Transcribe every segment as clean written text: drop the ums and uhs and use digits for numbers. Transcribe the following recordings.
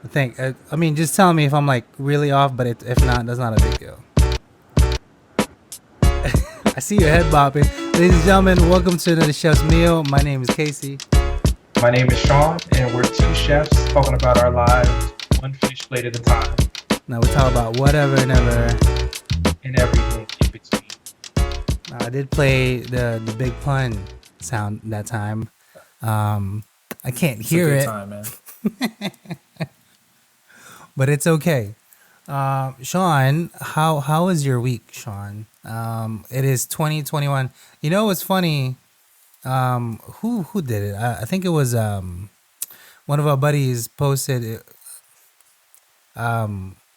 I mean, just tell me if I'm like really off, but if not, that's not a big deal. I see your head bopping. Ladies and gentlemen, welcome to another Chef's Meal. My name is Casey. My name is Sean, and we're two chefs talking about our lives, one fish plate at a time, Now we talk about whatever and ever. and everything in between. I did play the big pun sound that time. I can't It's a hear good it, time, man. but it's okay. Sean, how was your week, Sean? It is 2021. You know what's funny? Who did it? I think it was one of our buddies posted it,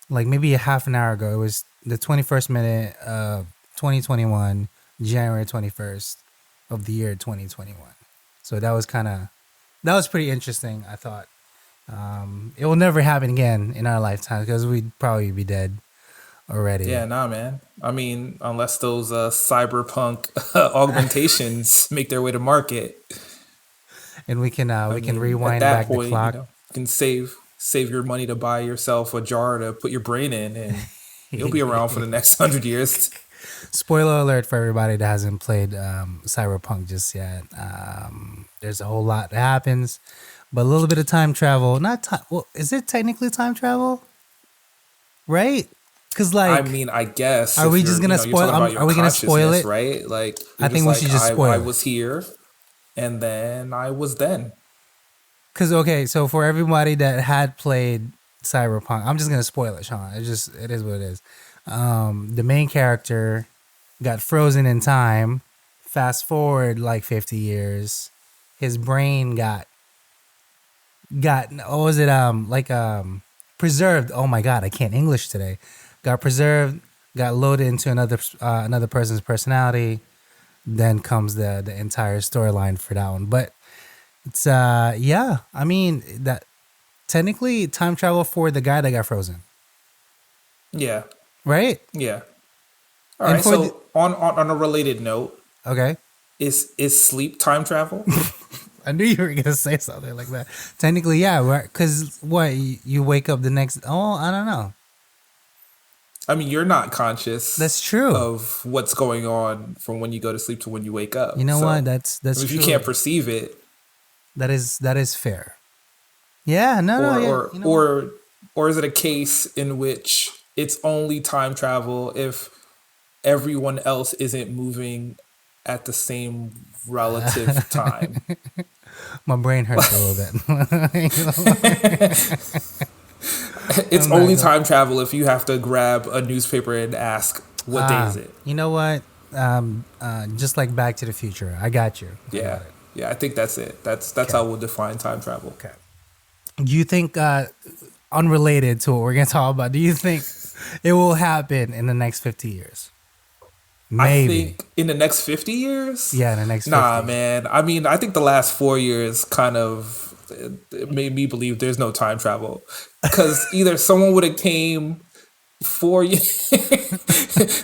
like maybe a half an hour ago. It was the 21st minute of 2021, January 21st of the year 2021. So that was pretty interesting. I thought it will never happen again in our lifetime because we'd probably be dead already. Yeah, nah, man. I mean, unless those cyberpunk augmentations make their way to market, And I we can mean, at rewind that back the point, clock. you can save your money to buy yourself a jar to put your brain in, and you'll be around for the next 100 years. Spoiler alert for everybody that hasn't played Cyberpunk just yet. There's a whole lot that happens, but a little bit of time travel. Not time. Well, is it technically time travel? Right? Because I like, mean, I guess are if we just gonna you're spoil? talking about your Are we gonna spoil consciousness, it? right? Like I you're think just we like should just I spoil it. was here, and then I was then. Because okay, so for everybody that had played Cyberpunk, I'm just gonna spoil it, Sean. It is what it is. The main character got frozen in time. Fast forward like 50 years, his brain got what was it preserved. Oh my god, I can't English today. Got preserved, got loaded into another person's personality. Then comes the entire storyline for that one. But it's yeah, I mean that technically time travel for the guy that got frozen, Yeah, right? yeah. All And right. for the So on a related note, okay, is sleep time travel? I knew you were gonna say something like that. Technically, yeah, because what you wake up the next. Oh, I don't know. I mean, you're not conscious That's true. of what's going on from when you go to sleep to when you wake You up. know what? So I That's mean, if you can't true. perceive it, That is fair. Yeah, no, or yeah. or You know what? or or is it a case in which it's only time travel if everyone else isn't moving at the same relative time? My brain hurts a little bit. It's I'm not only gonna. time travel if you have to grab a newspaper and ask, what day is it? You know what? Just like Back to the Future. I got you. I got Yeah. it. Yeah, I think that's it. That's Okay. how we'll define time travel. Okay. Do you think, unrelated to what we're gonna talk about, do you think it will happen in the next 50 years? I Maybe. think in the next 50 years? Yeah, in the next Nah, 50. man. I mean, I think the last 4 years kind of it made me believe there's no time travel. Because either someone would have came 4 years,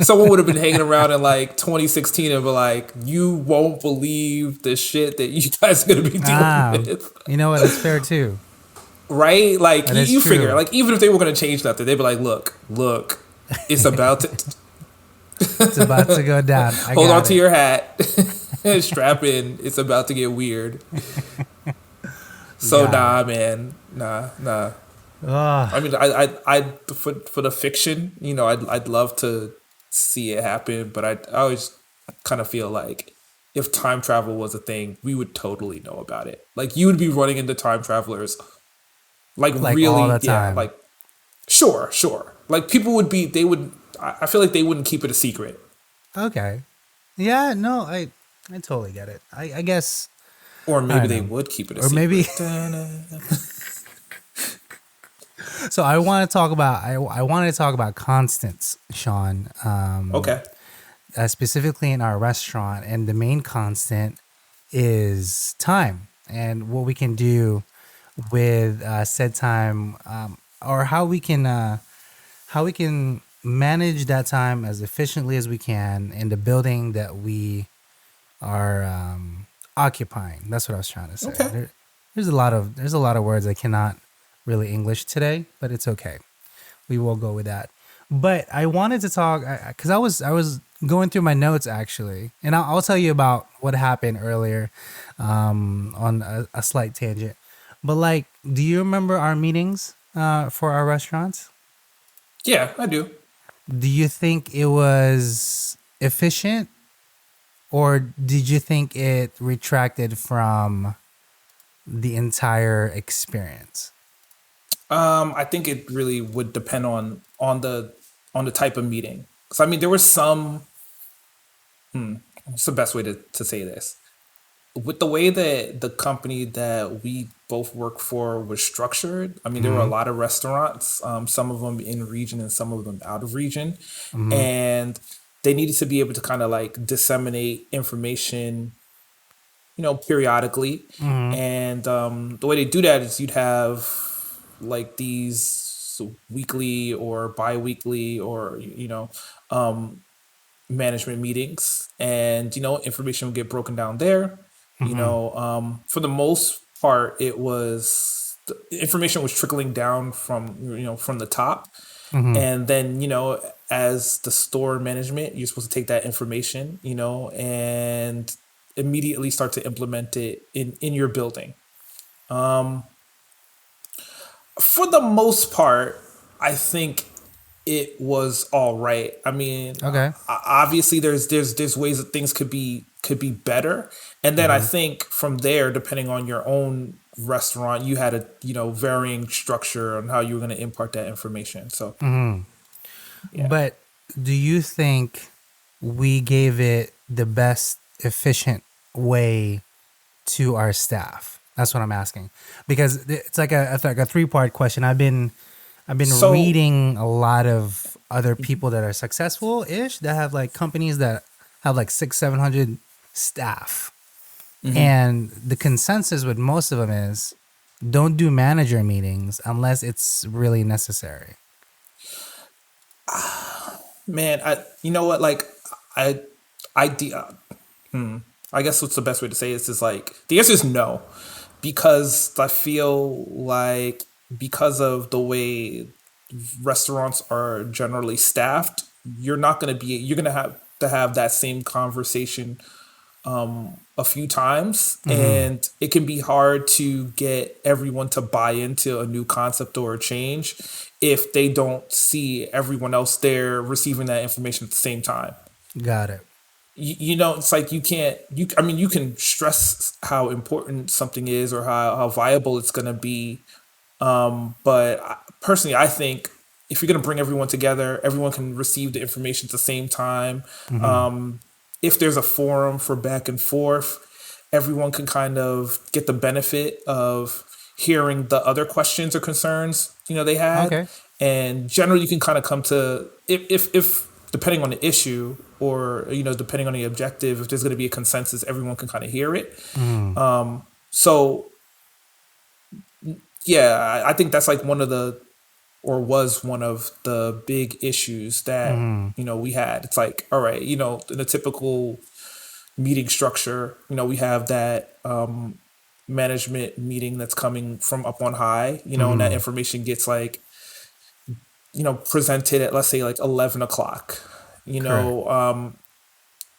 someone would have been hanging around in like 2016 and be like, you won't believe the shit that you guys are going to be dealing Ah, with. you know what? That's fair too. Right? Like, That you, is you figure, true. like, even if they were going to change nothing, they'd be like, look, it's about to. It's about to go down. I Hold on got to it. your hat, strap in. It's about to get weird. So Got it. nah, man, nah. I Oh, mean, I for the fiction, I'd love to see it happen, but I always kind of feel like if time travel was a thing, we would totally know about it. Like you would be running into time travelers, like like all really, the yeah, time. like sure. Like people would be, they would. I feel like they wouldn't keep it a secret. Okay. Yeah, no, I totally get it. I guess Or I maybe don't they know. would keep it a Or maybe secret. Da-na. so I want to talk about I wanted to talk about constants, Sean. Okay. Specifically in our restaurant, and the main constant is time and what we can do with said time, or how we can manage that time as efficiently as we can in the building that we are occupying. That's what I was trying to say. Okay. There's a lot of words I cannot really English today, but it's okay. We will go with that. But I wanted to talk because I was going through my notes actually, and I'll tell you about what happened earlier, on a slight tangent. But like, do you remember our meetings for our restaurants? Yeah, I do. Do you think it was efficient, or did you think it retracted from the entire experience? I think it really would depend on the type of meeting. Because I mean, there were some. What's the best way to say this? With the way that the company that we both work for was structured, I mean, there were a Mm-hmm. lot of restaurants, some of them in region and some of them out of region, Mm-hmm. and they needed to be able to kind of like disseminate information, periodically. Mm-hmm. And the way they do that is you'd have like these weekly or bi-weekly or management meetings, and information will get broken down there. Mm-hmm. For the most part, it was the information was trickling down from the top, Mm-hmm. and then as the store management, you're supposed to take that information, and immediately start to implement it in your building. For the most part, I think it was all right. I mean, Okay. obviously there's ways that things could be better, and then I Mm-hmm. think from there, depending on your own restaurant, you had a varying structure on how you were going to impart that information. So Mm-hmm. yeah. But do you think we gave it the best efficient way to our staff? That's what I'm asking, because it's like a three-part question. I've been So reading a lot of other people that are successful ish that have like companies that have like 600-700 staff, and the consensus with most of them is don't do manager meetings unless it's really necessary. man, I you know what like I I de- I guess what's the best way to say this is like the answer is no, because I feel like because of the way restaurants are generally staffed, you're going to have that same conversation a few times, Mm-hmm. and it can be hard to get everyone to buy into a new concept or a change if they don't see everyone else there receiving that information at the same time. Got it. It's like you can't you I mean, you can stress how important something is or how viable it's going to be, but personally, I think if you're going to bring everyone together, everyone can receive the information at the same time. Mm-hmm. If there's a forum for back and forth, everyone can kind of get the benefit of hearing the other questions or concerns they had, Okay. and generally you can kind of come to, if depending on the issue or depending on the objective, if there's going to be a consensus, everyone can kind of hear it. Mm-hmm. So yeah, I think that's like or was one of the big issues that Mm-hmm. we had. It's like, all right, in a typical meeting structure, we have that management meeting that's coming from up on high, and that Mm-hmm. information gets like presented at, let's say, like 11 o'clock. you Correct. know um,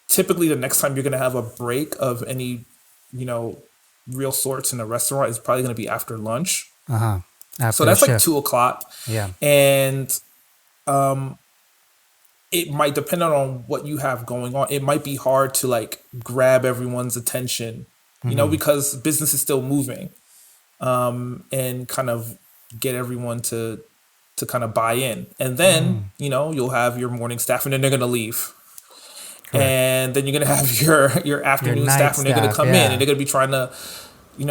Typically the next time you're going to have a break of any you know real sorts in a restaurant is probably going to be after lunch. Uh-huh. So After a that's like shift. 2 o'clock. Yeah. And it might depend on what you have going on. It might be hard to like grab everyone's attention, Mm-hmm. because business is still moving, and kind of get everyone to kind of buy in. And then, Mm-hmm. you'll have your morning staff, and then they're going to leave. Correct. And then you're going to have your Your afternoon night staff, and they're going to staff, come in, and yeah. they're going to be trying to,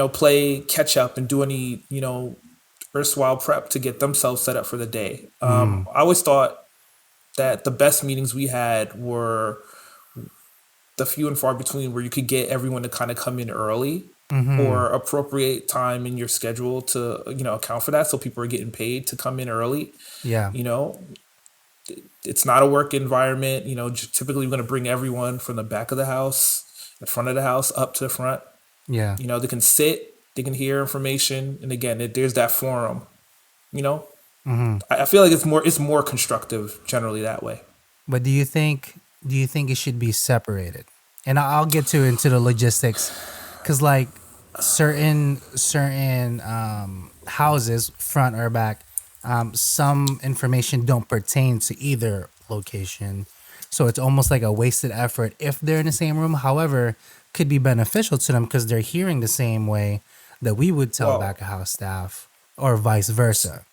play catch up and do any, erstwhile prep to get themselves set up for the day. Mm-hmm. I always thought that the best meetings we had were the few and far between where you could get everyone to kind of come in early Mm-hmm. or appropriate time in your schedule to account for that, so people are getting paid to come in early. Yeah. you know it's not a work environment. Typically we're going to bring everyone from the back of the house, the front of the house, up to the front. Yeah. They can sit, they can hear information, and again, there's that forum. You know, I feel like it's more constructive generally that way. But do you think it should be separated? And I'll get to into the logistics, because like certain houses, front or back, some information don't pertain to either location, so it's almost like a wasted effort if they're in the same room. However, could be beneficial to them because they're hearing the same way that we would tell Well, back of house staff, or vice versa.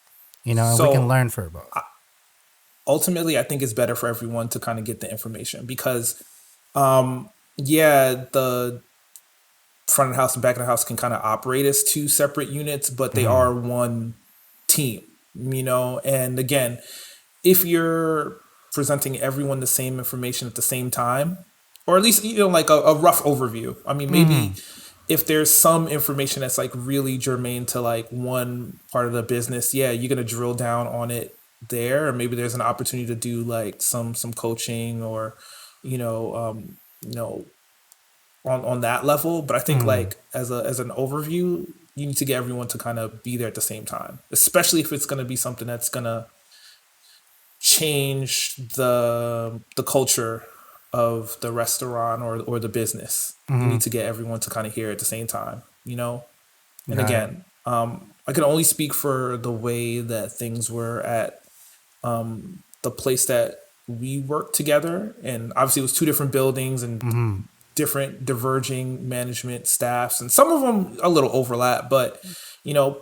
And we can so learn for both. ultimately, I think it's better for everyone to kind of get the information because, yeah, the front of the house and back of the house can kind of operate as two separate units, but they Hmm. are one team, And again, if you're presenting everyone the same information at the same time, or at least, like a rough overview. I mean, maybe if there's some information that's like really germane to like one part of the business, yeah, you're gonna drill down on it there, or maybe there's an opportunity to do like some coaching or, you know, you know, on that level. But I think Hmm. like as an overview, you need to get everyone to kind of be there at the same time, especially if it's gonna be something that's gonna change the culture of the restaurant or the business. You Hmm. need to get everyone to kind of hear at the same time. And Got it. again, I can only speak for the way that things were at the place that we worked together, and obviously it was two different buildings and Hmm. different diverging management staffs, and some of them a little overlap, but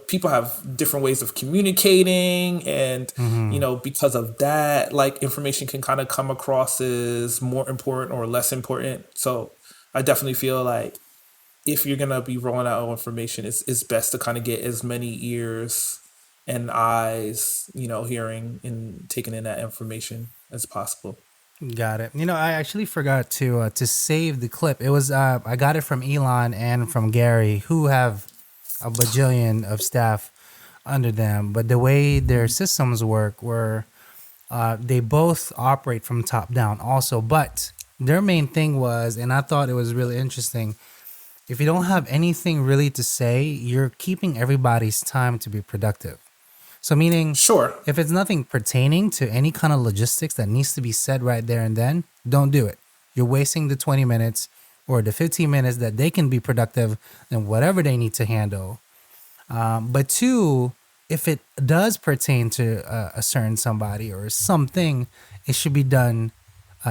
people have different ways of communicating, and Hmm. because of that, like information can kind of come across as more important or less important. So I definitely feel like if you're gonna be rolling out information, it's best to kind of get as many ears and eyes, hearing and taking in that information as possible. Got it. I actually forgot to save the clip. It was I got it from Elon and from Gary, who have a bajillion of staff under them. But the way their systems work, were they both operate from top down, also. But their main thing was, and I thought it was really interesting. If you don't have anything really to say, you're keeping everybody's time to be productive. So, meaning, Sure. if it's nothing pertaining to any kind of logistics that needs to be said right there and then, don't do it. You're wasting the 20 minutes or the 15 minutes that they can be productive in whatever they need to handle. But two, if it does pertain to a certain somebody or something, it should be done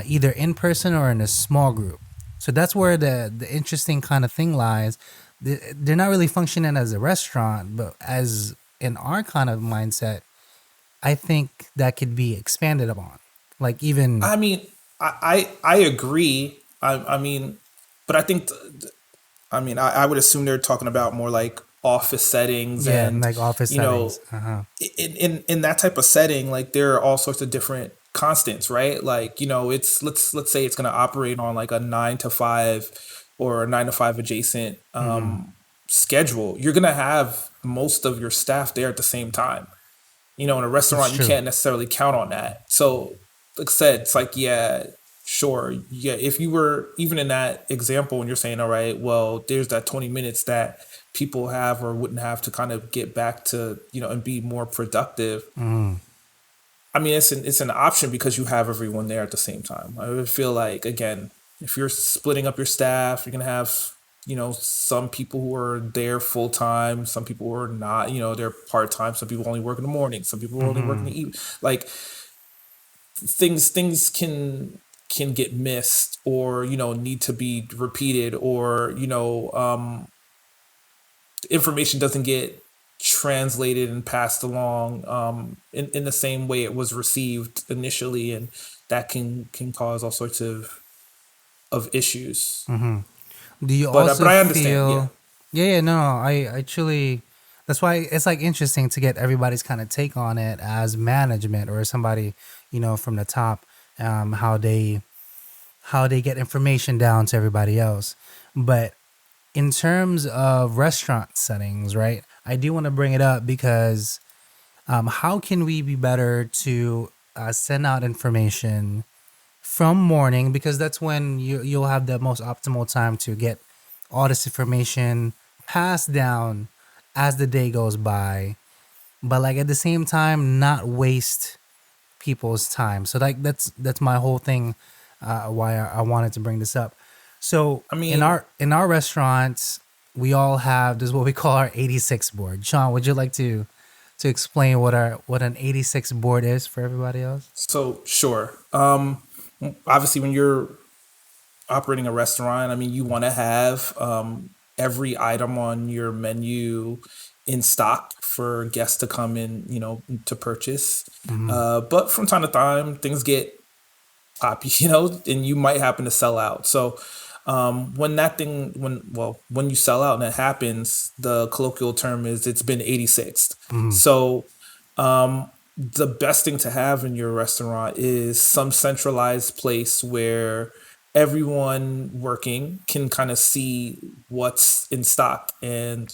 either in person or in a small group. So that's where the interesting kind of thing lies. They're not really functioning as a restaurant, but as in our kind of mindset, I think that could be expanded upon. Like even, I mean, I agree. I mean, but I think I mean I would assume they're talking about more like office settings, yeah, and like office you know settings. Uh-huh. in that type of setting, like there are all sorts of different constants, right? Like it's let's say it's going to operate on like a 9 to 5 or a 9 to 5 adjacent Hmm. schedule. You're going to have most of your staff there at the same time. In a It's restaurant, you true. can't necessarily count on that. So, like I said, it's like, yeah, sure. Yeah, if you were even in that example and you're saying, all right, well, there's that 20 minutes that people have or wouldn't have to kind of get back to, and be more productive. Mm. I mean, it's an option because you have everyone there at the same time. I would feel like, again, if you're splitting up your staff, you're gonna have some people who are there full time, some people who are not. They're part time. Some people only work in the morning. Some people only work in Hmm. the evening. Like things can get missed, or need to be repeated, or information doesn't get translated and passed along in the same way it was received initially, and that can cause all sorts of issues. Hmm. Do you But also I understand. Yeah. feel? Yeah, yeah, no, I truly. That's why it's like interesting to get everybody's kind of take on it as management or somebody, from the top, how they get information down to everybody else. But in terms of restaurant settings, right? I do want to bring it up because how can we be better to send out information from morning, because that's when you'll have the most optimal time to get all this information passed down as the day goes by, but like at the same time, not waste people's time. So like that's my whole thing. Why I wanted to bring this up. So I in mean, our restaurants, we all have this what we call our 86 board. Sean, would you like to explain what an 86 board is for everybody else? so sure. Obviously, when you're operating a restaurant, I mean, you want to have every item on your menu in stock for guests to come in, to purchase. Hmm. But from time to time, things get poppy, and you might happen to sell out. So when you sell out and that happens, the colloquial term is it's been 86th. Hmm. So the best thing to have in your restaurant is some centralized place where everyone working can kind of see what's in stock and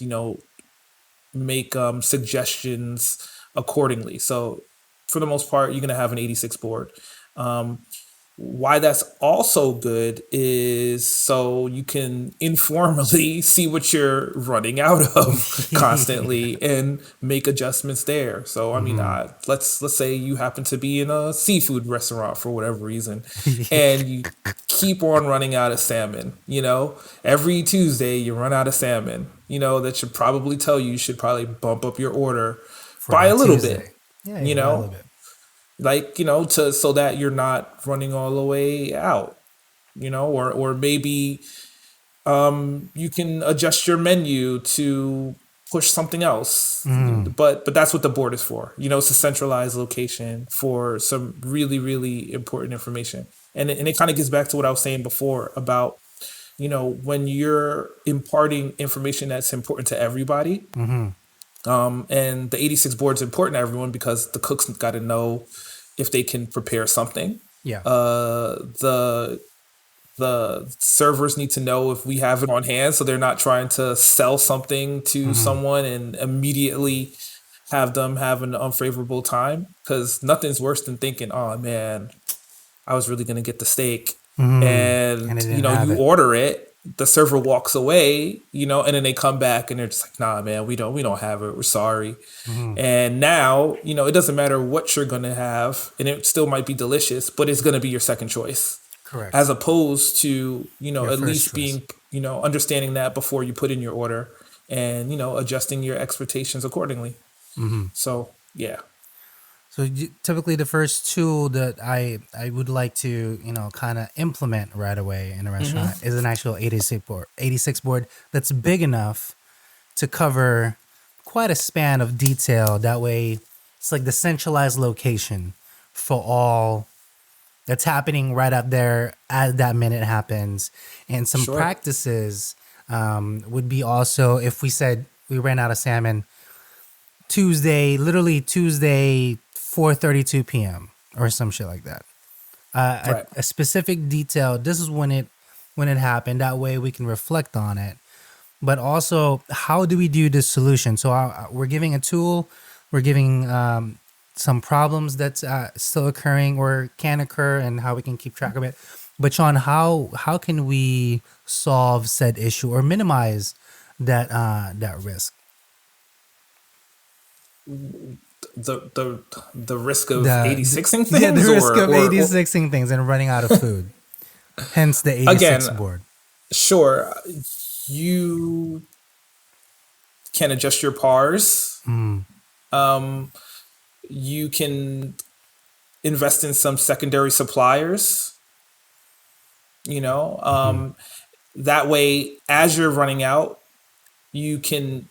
make suggestions accordingly. So for the most part, you're going to have an 86 board. Um, why that's also good is so you can informally see what you're running out of constantly and make adjustments there. So I mean, Hmm. let's say you happen to be in a seafood restaurant for whatever reason, and you keep on running out of salmon. Every Tuesday you run out of salmon. That should probably tell you should probably bump up your order For by that a little bit. Tuesday. Yeah, You yeah, by a know, little bit. like to so that you're not running all the way out, or maybe you can adjust your menu to push something else. Hmm. But that's what the board is for. It's a centralized location for some really really important information, and it kind of gets back to what I was saying before about when you're imparting information that's important to everybody. Hmm. And the 86 board is important to everyone because the cooks got to know if they can prepare something. Yeah. The servers need to know if we have it on hand, so they're not trying to sell something to Hmm. someone and immediately have them have an unfavorable time. Because nothing's worse than thinking, "Oh man, I was really gonna get the steak," Hmm. And and they didn't have you it. order it. The server walks away, and then they come back and they're just like, "Nah, man, we don't have it. We're sorry." Hmm. And now, it doesn't matter what you're gonna have, and it still might be delicious, but it's gonna be your second choice, Correct. as opposed to Your at first least choice. being understanding that before you put in your order, and adjusting your expectations accordingly. Hmm. So yeah. So typically, the first tool that I would like to kind of implement right away in a restaurant is an actual 86 board. 86 board that's big enough to cover quite a span of detail. That way, it's like the centralized location for all that's happening right up there as that minute happens. And some Sure. practices would be also if we said we ran out of salmon Tuesday, literally Tuesday, 4:32 p.m. or some shit like that. Right. A specific detail. This is when it happened. That way we can reflect on it. But also, how do we do this solution? So we're giving a tool. We're giving some problems that's still occurring or can occur, and how we can keep track of it. But Sean, how can we solve said issue or minimize that risk? The risk of The 86ing yeah, the things, risk of or 86ing things and running out of food. Hence the 86 again, board. sure, you can adjust your pars. Mm. You can invest in some secondary suppliers. You know, Hmm. that way, as you're running out, you can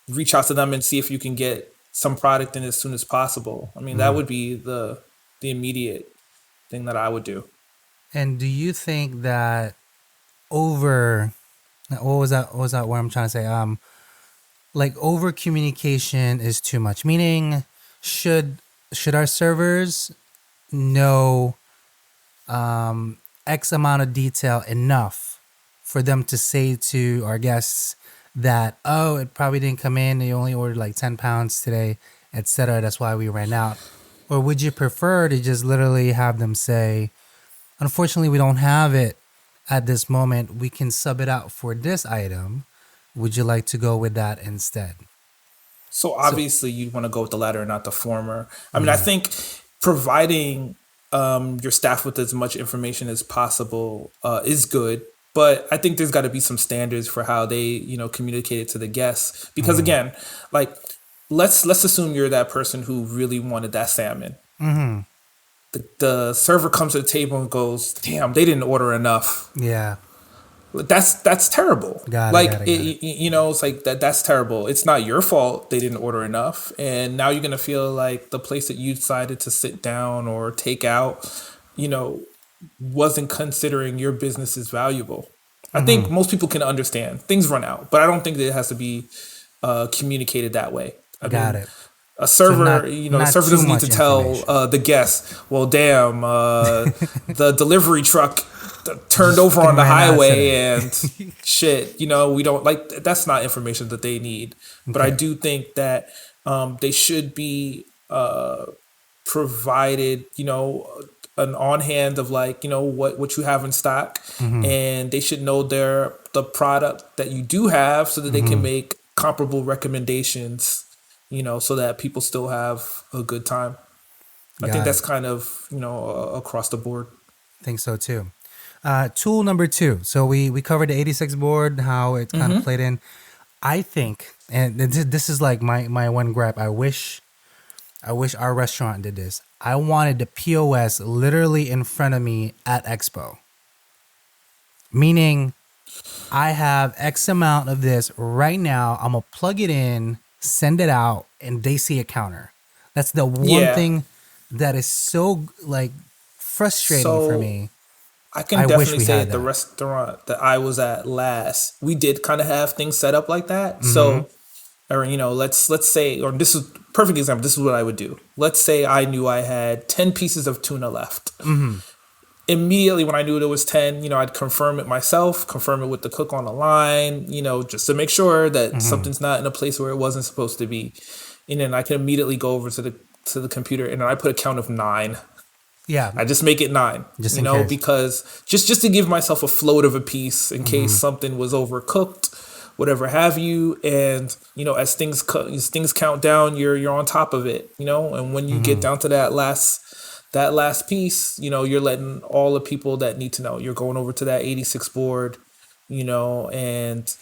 reach out to them and see if you can get some product in as soon as possible. I mean, that Hmm. would be the immediate thing that I would do. And do you think that over what was that word I'm trying to say? Like over communication is too much. Meaning should our servers know X amount of detail enough for them to say to our guests that, oh, it probably didn't come in. You only ordered like 10 pounds today, etc. That's why we ran out. Or would you prefer to just literally have them say, unfortunately, we don't have it at this moment. We can sub it out for this item. Would you like to go with that instead? So So, obviously you want to go with the latter and not the former. I mean, I think providing your staff with as much information as possible is good, but I think there's got to be some standards for how they, communicate it to the guests. Because again, like let's assume you're that person who really wanted that salmon. The server comes to the table and goes, "Damn, they didn't order enough." yeah, That's terrible. got it, Like got it, got it. it's like that's terrible. It's not your fault they didn't order enough, and now you're gonna feel like the place that you decided to sit down or take out, you know, wasn't considering your business as valuable. I think most people can understand things run out, but I don't think that it has to be communicated that way. I Got mean, it. a So server, the not server too doesn't need much to tell information. the guest, well, damn, the delivery truck turned over on Fucking the ran an highway accident. and shit, we don't like, that's not information that they need. But I Okay. do think that they should be provided, an on hand of like, what you have in stock, and they should know the product that you do have so that they can make comparable recommendations, so that people still have a good time. I think Got that's it. kind of, across the board. Think so too. Tool number two. So we covered the 86 board, how it kind of played in. I think, and this is like my one gripe. I wish our restaurant did this. I wanted the POS literally in front of me at Expo. Meaning I have X amount of this right now. I'm gonna plug it in, send it out, and they see a counter. That's the one Yeah. thing that is so like frustrating for So me. I can I wish definitely we say had at the that. restaurant that I was at last, we did kind of have things set up like that. Mm-hmm. So, or let's say, or this is perfect example. This is what I would do. Let's say I knew I had 10 pieces of tuna left. Mm-hmm. Immediately when I knew there was 10, I'd confirm it myself, confirm it with the cook on the line, just to make sure that Mm-hmm. something's not in a place where it wasn't supposed to be. And then I can immediately go over to the computer and then I put a count of 9. Yeah, I just make it 9, just in case. because just to give myself a float of a piece in case Mm-hmm. something was overcooked, whatever have you. And as things count down, you're on top of it. And when you get Mm-hmm. down to that last piece, you're letting all the people that need to know. You're going over to that 86 board, and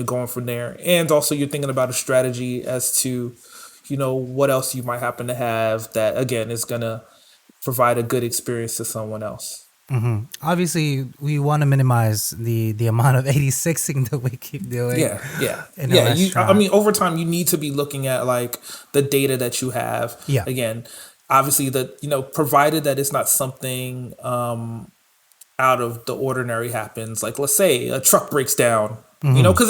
going from there. And also you're thinking about a strategy as to what else you might happen to have that again is gonna provide a good experience to someone else. Obviously, we want to minimize the amount of 86ing that we keep doing Yeah, yeah, in a yeah. I restaurant. mean, over time, you need to be looking at like the data that you have. Yeah. Again, obviously, provided that it's not something out of the ordinary happens. Like, let's say a truck breaks down. Because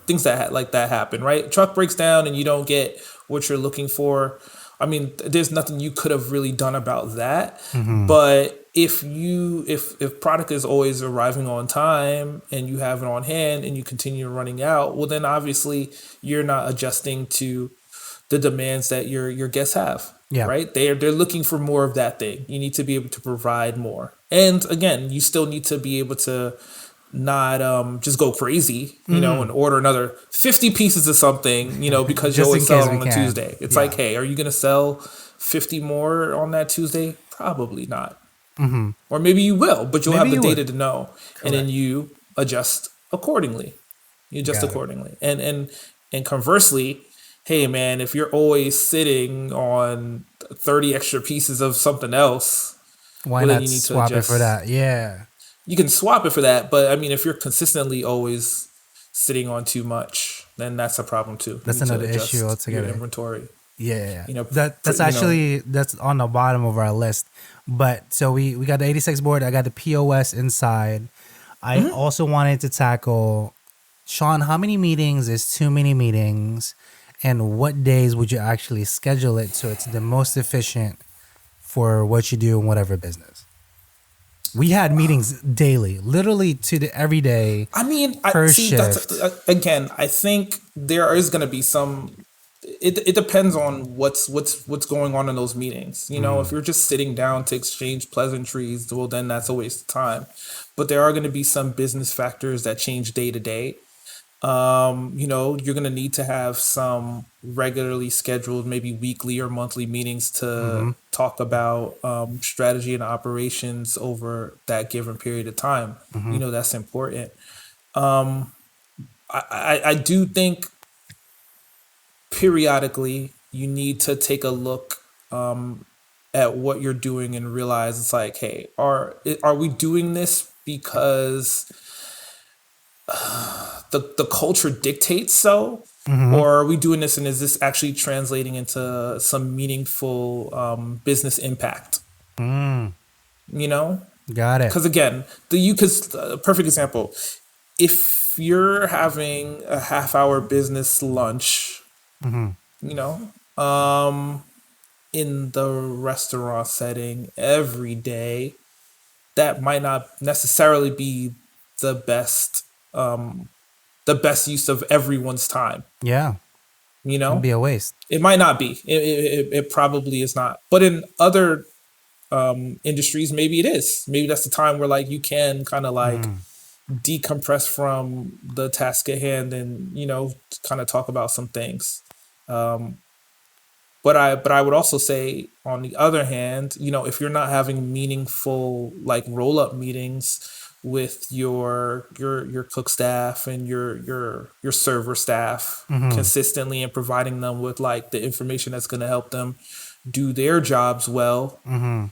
things like that happen, right? Truck breaks down and you don't get what you're looking for. I mean, there's nothing you could have really done about that. But if product is always arriving on time and you have it on hand and you continue running out, well then obviously you're not adjusting to the demands that your guests have. Yeah. Right? They're looking for more of that thing. You need to be able to provide more. And again, you still need to be able to not just go crazy, and order another 50 pieces of something, because you Just in always sell case it we on a can. Tuesday. It's Yeah. like, hey, are you going to sell 50 more on that Tuesday? Probably not. Or maybe you will, but you'll Maybe have the you data would. to know. And then you adjust accordingly. Got it. And conversely, hey man, if you're always sitting on 30 extra pieces of something else, Why well then not you need to swap it for adjust. that? Yeah. You can swap it for that, but I mean if you're consistently always sitting on too much, then that's a problem too. You That's need to another issue adjust your altogether. inventory. Yeah, yeah, yeah. You know, That's actually that's on the bottom of our list. But so we got the 86 board. I got the POS inside. I also wanted to tackle, Sean, how many meetings is too many meetings, and what days would you actually schedule it so it's the most efficient for what you do in whatever business? We had meetings daily, literally to the every day I mean, I per see. That's shift. again. I think there is going to be some. It depends on what's going on in those meetings. If you're just sitting down to exchange pleasantries, well, then that's a waste of time. But there are going to be some business factors that change day to day. You're going to need to have some regularly scheduled, maybe weekly or monthly meetings to Mm-hmm. talk about strategy and operations over that given period of time. Mm-hmm. That's important. I do think periodically you need to take a look at what you're doing and realize it's like, hey, are we doing this because the culture dictates so, Mm-hmm. or are we doing this and is this actually translating into some meaningful business impact? Mm. You know, Got it. because again, because a perfect example, if you're having a half hour business lunch, Mm-hmm. you know, in the restaurant setting every day, that might not necessarily be the best the best use of everyone's time. Yeah. You It'd know, be a waste. it might not be. It probably is not. But in other industries, maybe it is. Maybe that's the time where like you can kind of like Mm. decompress from the task at hand and kind of talk about some things. Um, but I would also say on the other hand, if you're not having meaningful like roll up meetings with your cook staff and your server staff Mm-hmm. consistently and providing them with like the information that's going to help them do their jobs well, Mm-hmm.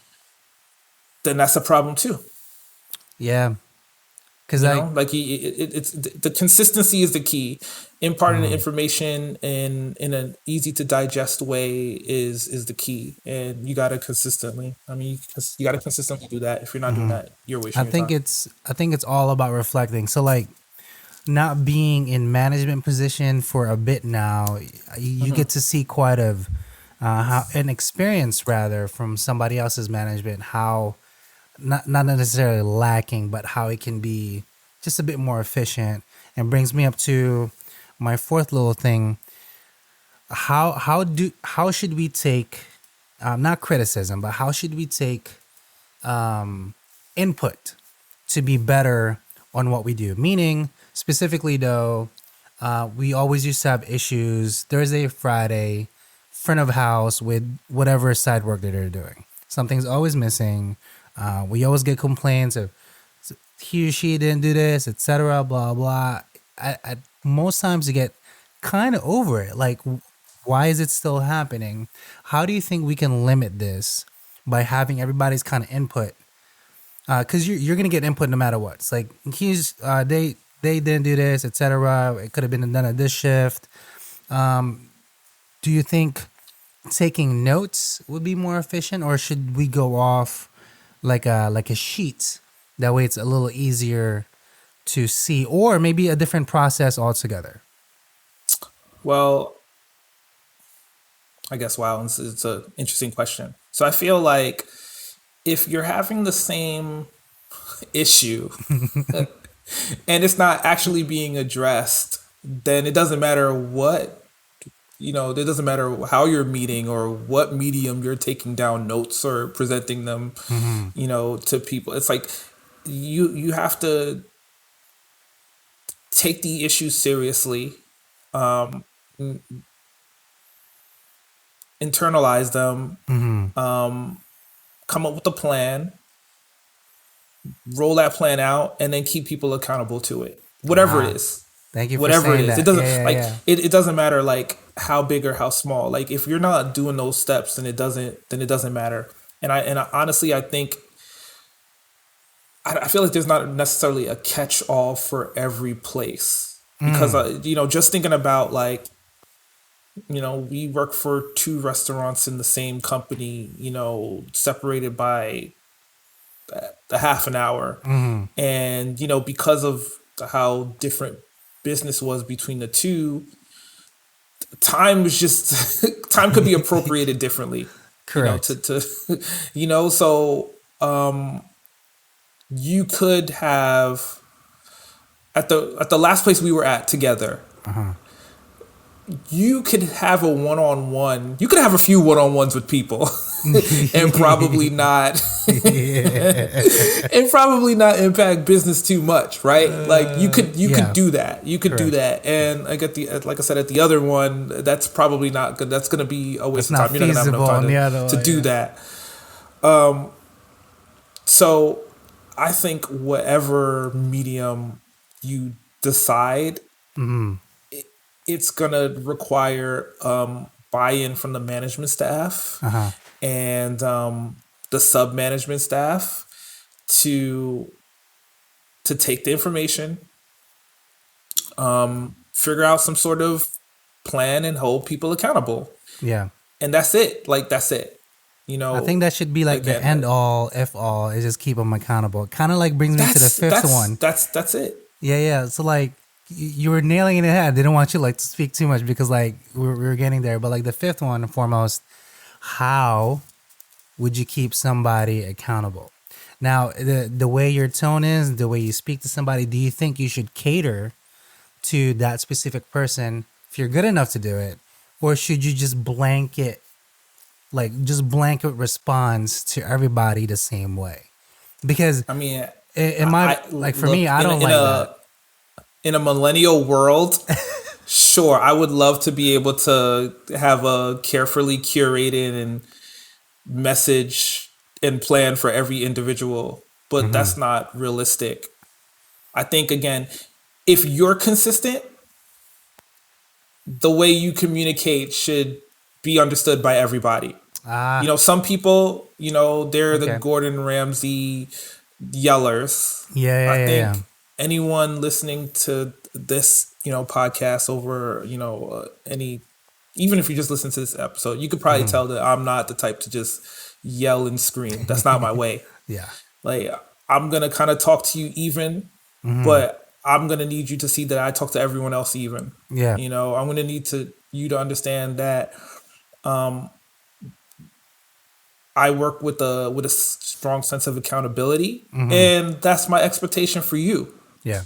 then that's a problem too. Yeah. Cause like, Like it's the consistency is the key. Imparting the mm, information in an easy to digest way is the key, and you gotta consistently. I mean, you gotta consistently do that. If you're not doing mm-hmm. that, you're wasting your time. I think it's all about reflecting. So like, not being in management position for a bit now, you get to see quite of how an experience rather from somebody else's management, how not necessarily lacking, but how it can be just a bit more efficient. And brings me up to my fourth little thing. How should we take not criticism, but how should we take input to be better on what we do? Meaning, specifically though, we always used to have issues Thursday, Friday, front of house with whatever side work that they're doing. Something's always missing. We always get complaints of he or she didn't do this, etc. Blah blah. Most times you get kind of over it. Like, why is it still happening? How do you think we can limit this by having everybody's kind of input? Because you're gonna get input no matter what. It's like they didn't do this, etc. It could have been done at this shift. Do you think taking notes would be more efficient, or should we go off like a sheet? That way, it's a little easier to see, or maybe a different process altogether. Well, I guess wow, it's an interesting question. So I feel like if you're having the same issue and it's not actually being addressed, then it doesn't matter what it doesn't matter how you're meeting or what medium you're taking down notes or presenting them, Mm-hmm. to people. It's like you have to take the issue seriously, um, internalize them, Mm-hmm. come up with a plan, roll that plan out, and then keep people accountable to it. Whatever it Ah, is. thank you for Whatever it saying is. It that. Yeah, doesn't yeah, like yeah. it doesn't matter like how big or how small. Like if you're not doing those steps, then it doesn't matter. And I honestly I think I feel like there's not necessarily a catch all for every place because Mm. just thinking about like we work for two restaurants in the same company, separated by a half an hour, Mm-hmm. and because of how different business was between the two, time was just time could be appropriated differently, Correct. to so you could have at the last place we were at together, Uh-huh. you could have a one-on-one, you could have a few one-on-ones with people and probably not Yeah. and probably not impact business too much, right? Like you could Yeah. do that. You could do Correct. that. And like I said, at the other one, that's probably not good. That's going to be a That's waste of not time. You're not going to have feasible enough on time the other to one. do Yeah. that. So I think whatever medium you decide, it's going to require buy-in from the management staff Uh-huh. and the sub-management staff to take the information, figure out some sort of plan, and hold people accountable. Yeah. And that's it. Like that's it. You I know, think that should be like the again, end all, if all, is just keep them accountable. Kind of like brings me to the fifth one. that's it. Yeah, yeah. So like you were nailing it in the head. I didn't want you like to speak too much because like we were getting there. But like the fifth one and foremost, how would you keep somebody accountable? Now, the way your tone is, the way you speak to somebody, do you think you should cater to that specific person if you're good enough to do it? Or should you just blanket response to everybody the same way? Because I mean, in my like for me, I don't like that. in a millennial world. Sure, I would love to be able to have a carefully curated and message and plan for every individual, but that's not realistic. I think again, if you're consistent, the way you communicate should be understood by everybody. Ah, You know, some people, you know, they're the okay. Gordon Ramsay yellers. Yeah, yeah, I yeah, think yeah. anyone listening to this, you know, podcast over, you know, any, even if you just listen to this episode, you could probably tell that I'm not the type to just yell and scream. That's not my way. Yeah. Like, I'm going to kind of talk to you even, but I'm going to need you to see that I talk to everyone else even. Yeah. You know, I'm going to need you to understand that I work with a strong sense of accountability, and that's my expectation for you. Yeah.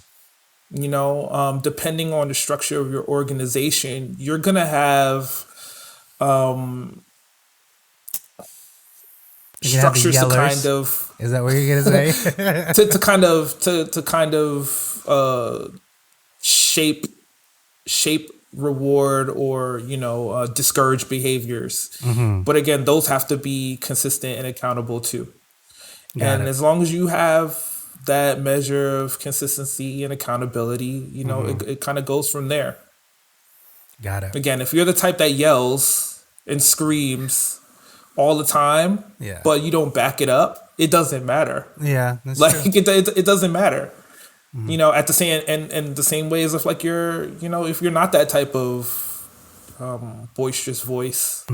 You know, depending on the structure of your organization, you're gonna have You're gonna have the structures to yellers. kind of Is that what you're gonna say? to kind of shape reward or, you know, discourage behaviors. But again, those have to be consistent and accountable too. Got And it. as long as you have that measure of consistency and accountability, you know, it kind of goes from there. Got it. Again, if you're the type that yells and screams all the time, Yeah. but you don't back it up, it doesn't matter. Yeah, that's Like true. it doesn't matter. You know, at the same and the same way as if like you're, you know, if you're not that type of boisterous voice,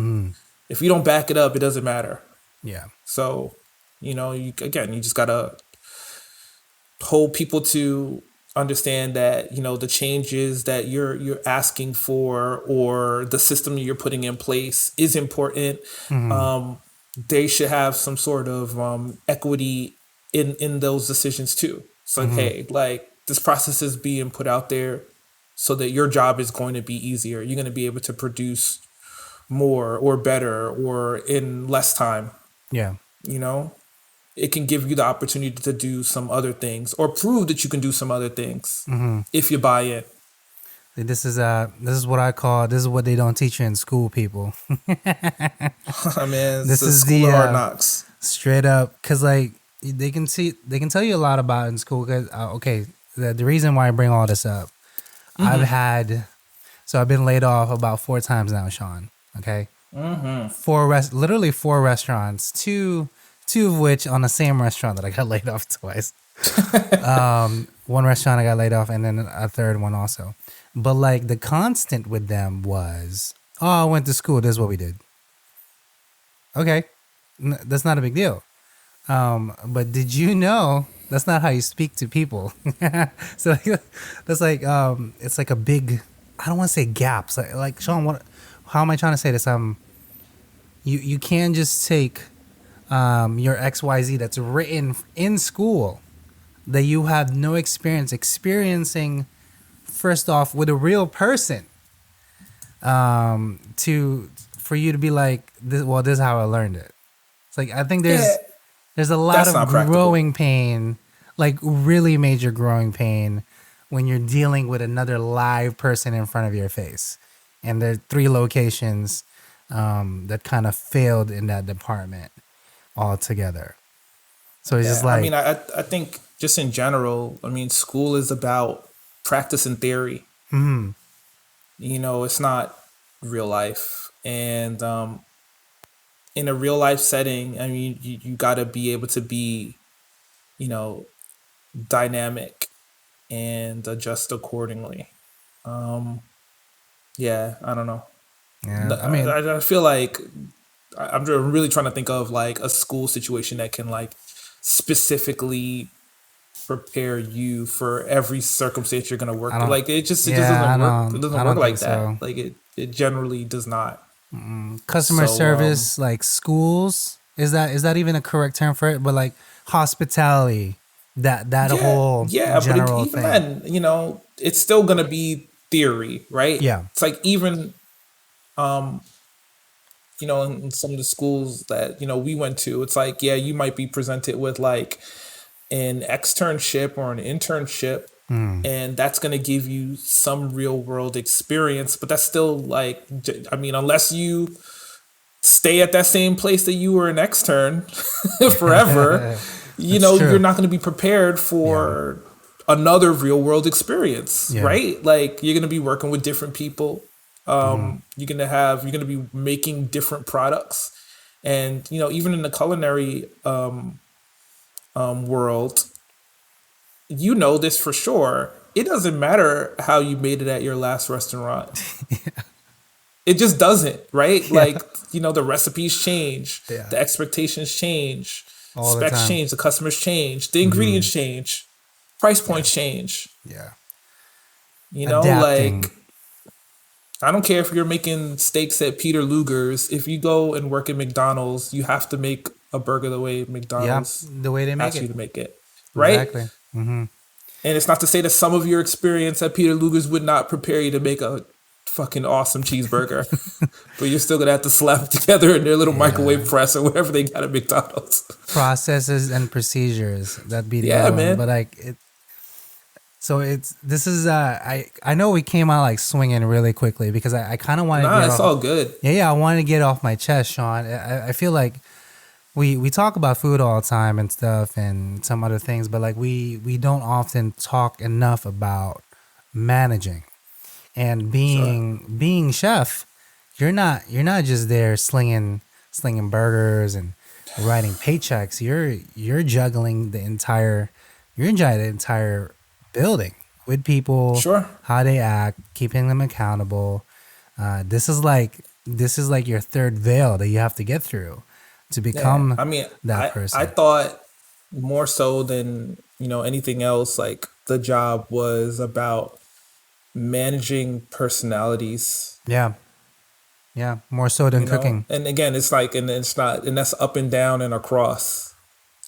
if you don't back it up, it doesn't matter. Yeah. So, you know, you just gotta hold people to understand that, you know, the changes that you're asking for or the system you're putting in place is important. They should have some sort of equity in those decisions too. It's like, hey, like this process is being put out there so that your job is going to be easier. You're going to be able to produce more or better or in less time. Yeah. You know, it can give you the opportunity to do some other things or prove that you can do some other things if you buy in. This is this is what they don't teach you in school, people. I mean, This it's the is school the of hard knocks. straight up, because like they can tell you a lot about in school. Because okay, the reason why I bring all this up, I've been laid off about 4 times now, Sean. Okay, literally 4 restaurants, two of which on the same restaurant that I got laid off twice. One restaurant I got laid off, and then a third one also. But like the constant with them was, oh, I went to school. This is what we did. Okay, that's not a big deal. But did you know that's not how you speak to people? So like, that's like it's like a big, I don't want to say gaps. Like Sean, how am I trying to say this? You can't just take your XYZ that's written in school that you have no experience experiencing first off with a real person for you to be like this, well, this is how I learned it. It's like I think Yeah, there's a lot that's of not practical. growing pain, like really major growing pain, when you're dealing with another live person in front of your face. And there are three locations that kind of failed in that department altogether. So it's just Yeah, I like, mean, I think just in general, I mean, school is about practice and theory. It's not real life, and in a real life setting, I mean, you got to be able to be, you know, dynamic and adjust accordingly. Um, yeah, I don't know. yeah, I mean, I feel like I'm really trying to think of like a school situation that can like specifically prepare you for every circumstance you're gonna I work. don't, Like it just yeah, doesn't work. It I doesn't work don't think like that. so. Like it generally does not. Customer So service, like schools, is that even a correct term for it? But like hospitality, that yeah, whole yeah, but general even thing. then, it's still gonna be theory, right? Yeah. It's like even um, in some of the schools that we went to, it's like yeah, you might be presented with like an externship or an internship, and that's going to give you some real world experience, but that's still like, I mean, unless you stay at that same place that you were an extern forever, That's you're true. not going to be prepared Yeah. for another real world experience, Yeah. right? Like you're going to be working with different people. You're going to be making different products, and even in the culinary world, you know this for sure. It doesn't matter how you made it at your last restaurant. It just doesn't, right? Yeah. Like, the recipes change, Yeah. the expectations change, All the specs time. change, the customers change, the ingredients change, price Yeah. points change. Yeah. Like Adapting. I don't care if you're making steaks at Peter Luger's. If you go and work at McDonald's, you have to make a burger the way Yeah. McDonald's The way they make asks it. you to make it, right? Exactly. And it's not to say that some of your experience at Peter Luger's would not prepare you to make a fucking awesome cheeseburger, but you're still gonna have to slap it together in their little Yeah. microwave press or whatever they got at McDonald's. Processes and procedures. That'd be the Yeah, other one. man. But like it, so it's this is I know we came out like swinging really quickly because I kind of want to Nah, get it's off. all good. Yeah, I want to get off my chest, Sean. I feel like we talk about food all the time and stuff and some other things, but like we don't often talk enough about managing and Sure. being chef. You're not just there slinging burgers and writing paychecks. You're juggling the entire building with people, Sure. how they act, keeping them accountable. This is like your third veil that you have to get through to Yeah. become I mean, that I person. thought more so than, anything else, like the job was about managing personalities, Yeah, yeah, more so than cooking. And again, it's like, and it's not, and that's up and down and across,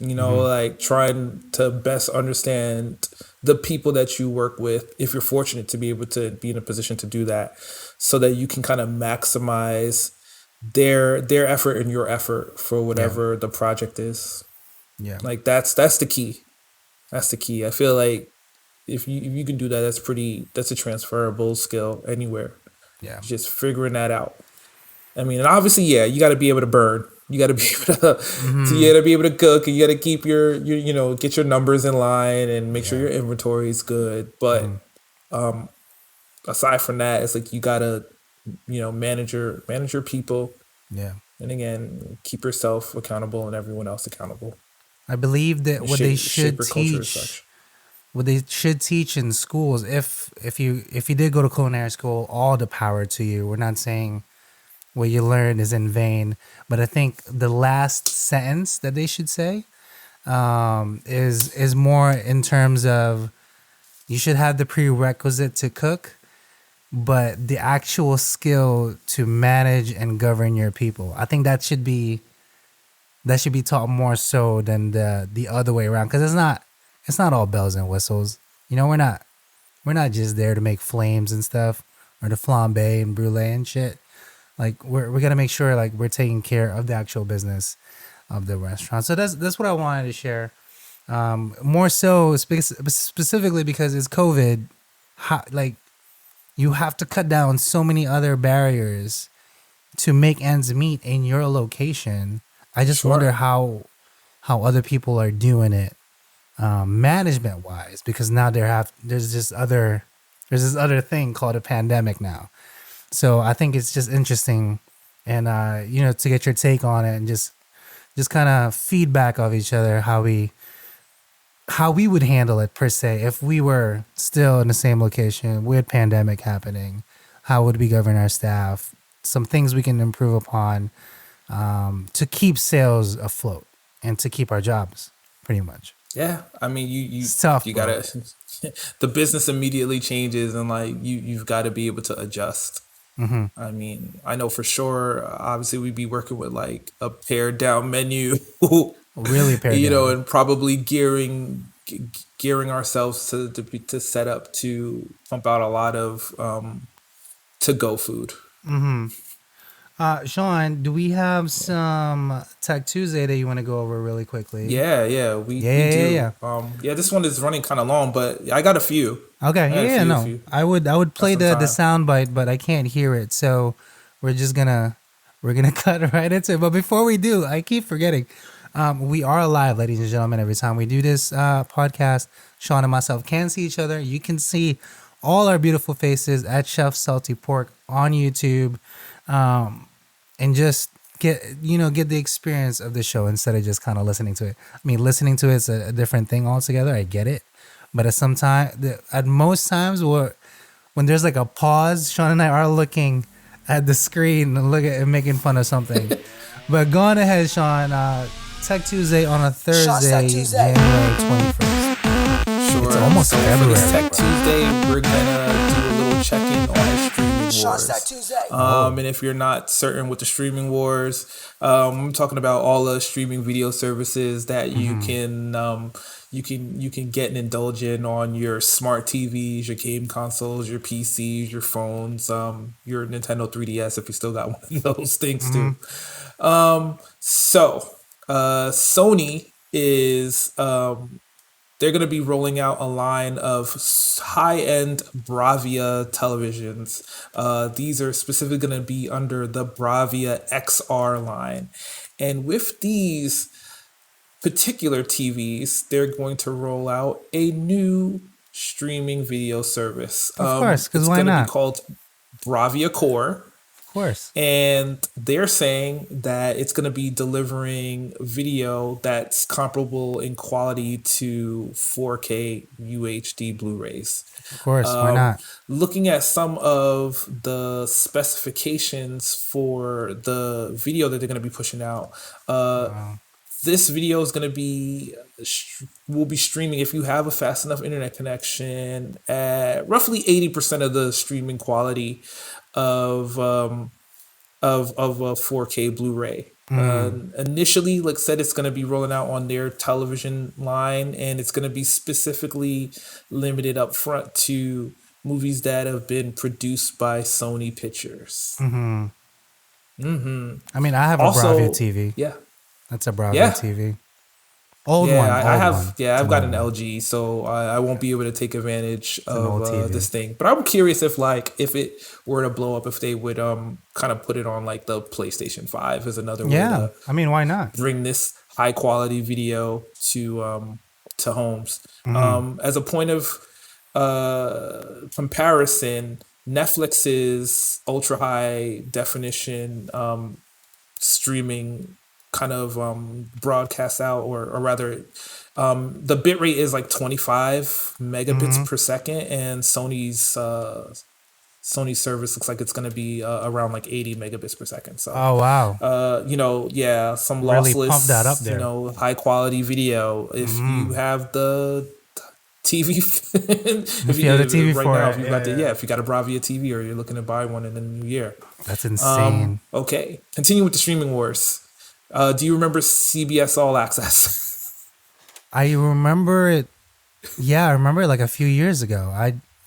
like trying to best understand the people that you work with, if you're fortunate to be able to be in a position to do that, so that you can kind of maximize their effort and your effort for Yeah, whatever the project is. yeah, Like that's the key. That's the key. I feel like if you can do that, that's a transferable skill anywhere. yeah, Just figuring that out. I mean, and obviously, yeah, you got to be able to burn. You got to be able you got to be able to cook, and you got to keep your get your numbers in line and make sure yeah, your inventory is good. But aside from that, it's like you got to manage your people, yeah. and again, keep yourself accountable and everyone else accountable, I believe that and what they shape should your culture as teach, such. what they should teach in schools, if you did go to culinary school, all the power to you. We're not saying what you learned is in vain, but I think the last sentence that they should say is more in terms of you should have the prerequisite to cook, but the actual skill to manage and govern your people. I think that should be taught more so than the other way around, because it's not all bells and whistles. We're not just there to make flames and stuff, or to flambe and brulee and shit. Like we got to make sure like we're taking care of the actual business. of the restaurant. So that's what I wanted to share. More so specifically because it's COVID. Like you have to cut down so many other barriers to make ends meet in your location. I just Sure. wonder how other people are doing it, management wise, because now there's this other thing called a pandemic now. So I think it's just interesting, and to get your take on it and just kind of feedback of each other how we would handle it per se if we were still in the same location with pandemic happening. How would we govern our staff? Some things we can improve upon, to keep sales afloat and to keep our jobs, pretty much. Yeah, I mean, It's tough, you bro. gotta. The business immediately changes, and like you've got to be able to adjust. Hmm. I mean, I know for sure. Obviously, we'd be working with like a pared down menu, Really pared down. and probably gearing ourselves to set up to pump out a lot of to go food. Hmm. Sean, do we have some Tech Tuesday that you want to go over really quickly? Yeah, yeah, we Yeah, yeah, do. yeah. Yeah, this one is running kind of long, but I got a few. Okay, I got yeah, yeah, a no. few. I would Got play some the time. sound bite, but I can't hear it. So we're gonna cut right into it. But before we do, I keep forgetting. We are live, ladies and gentlemen. Every time we do this podcast, Sean and myself can see each other. You can see all our beautiful faces at Chef Salty Pork on YouTube, and just get the experience of the show instead of just kind of listening to it. I mean, listening to it's a different thing altogether. I get it, but at most times, when there's like a pause, Sean and I are looking at the screen and making fun of something. But go on ahead, Sean. Tech Tuesday on a Shots Tech Thursday, Tuesday. January 21st. It's Sure. almost So for this February, Tech bro. Tuesday, we're gonna do a little check-in on the streaming Shots Tech wars. Tuesday. Oh. And if you're not certain with the streaming wars, I'm talking about all the streaming video services that you can get and indulge in on your smart TVs, your game consoles, your PCs, your phones, your Nintendo 3DS if you still got one of those things too. So Sony is they're going to be rolling out a line of high-end Bravia televisions. These are specifically going to be under the Bravia XR line. And with these particular TVs, they're going to roll out a new streaming video service. Of course, because It's why going to be not? called Bravia Core. Of course. And they're saying that it's going to be delivering video that's comparable in quality to 4K UHD Blu-rays. Of course. Why not? Looking at some of the specifications for the video that they're going to be pushing out, this video is going to be will be streaming if you have a fast enough internet connection at roughly 80% of the streaming quality of a 4K Blu-ray. Initially, like I said, it's going to be rolling out on their television line, and it's going to be specifically limited up front to movies that have been produced by Sony Pictures. I mean, I have a Also, Bravia TV. yeah, That's a Bravia yeah. TV. Old Yeah, one. I Old have. one. Yeah, It's I've got old an one. LG, so I won't be able to take advantage an of old TV. this thing. But I'm curious if it were to blow up, if they would kind of put it on like the PlayStation 5 as another way Yeah. to I mean, why not? bring this high quality video to homes. As a point of comparison, Netflix's ultra high definition streaming kind of broadcasts out, or rather, the bit rate is like 25 megabits per second, and Sony's service looks like it's going to be around like 80 megabits per second. So, Oh, wow. some Really lossless, pump that up there. high quality video. If you have the TV, if you have the TV right for now, it, if you got if you got a Bravia TV or you're looking to buy one in the new year. That's insane. Okay, continue with the streaming wars. Do you remember CBS All Access? I remember it. Yeah, I remember it like a few years ago.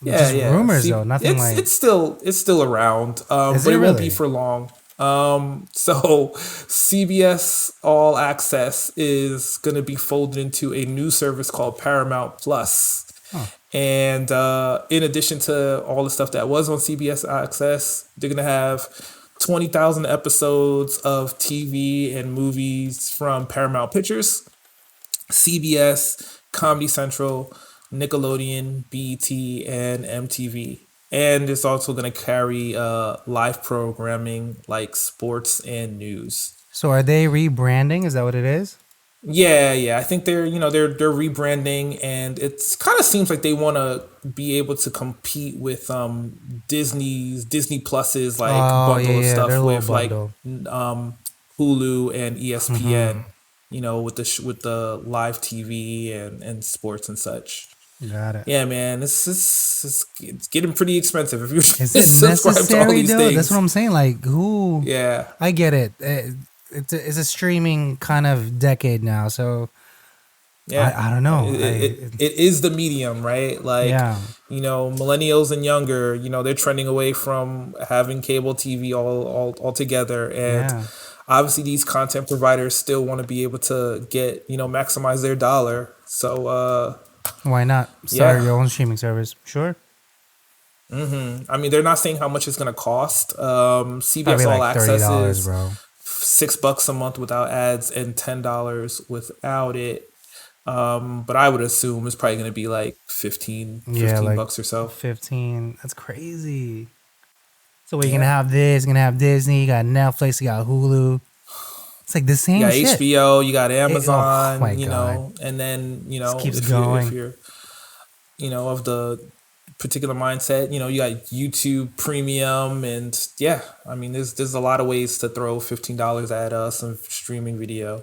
Just rumors though, nothing it's like. it's still around, Is but it it won't be really? for long. So CBS All Access is going to be folded into a new service called Paramount Plus. Huh. And in addition to all the stuff that was on CBS Access, they're going to have 20,000 episodes of TV and movies from Paramount Pictures, CBS, Comedy Central, Nickelodeon, BET, and MTV. And it's also going to carry live programming like sports and news. So are they rebranding? Is that what it is? Yeah, yeah. I think they're rebranding, and it's kind of seems like they want to be able to compete with Disney Plus's like Oh yeah, bundle of yeah, their stuff little with like bundle. Hulu and Mm-hmm. ESPN. With the live TV and sports and such. Got it. Yeah, man, it's getting pretty expensive if you're trying Is to it subscribe to all necessary these though? That's what things. I'm saying. Like, who? Yeah, I get it. It's a streaming kind of decade now, so yeah. I don't know. It is the medium, right? Like, Yeah, millennials and younger, they're trending away from having cable TV altogether. And yeah. obviously these content providers still want to be able to get, maximize their dollar. So, Why not start yeah. your own streaming service? Sure. I mean, they're not saying how much it's going to cost. CBS Probably All like Access $30, is bro. $6 a month without ads and $10 without it. But I would assume it's probably going to be like 15, Yeah, 15 like bucks or so. 15. That's crazy. So we're gonna Yeah. have this, you're gonna have Disney, you got Netflix, you got Hulu. It's like the You same got shit. HBO, you got Oh Amazon, my god. and then, This keeps if going. you're, of the particular mindset, you got YouTube Premium, and yeah, I mean, there's a lot of ways to throw $15 at some streaming video.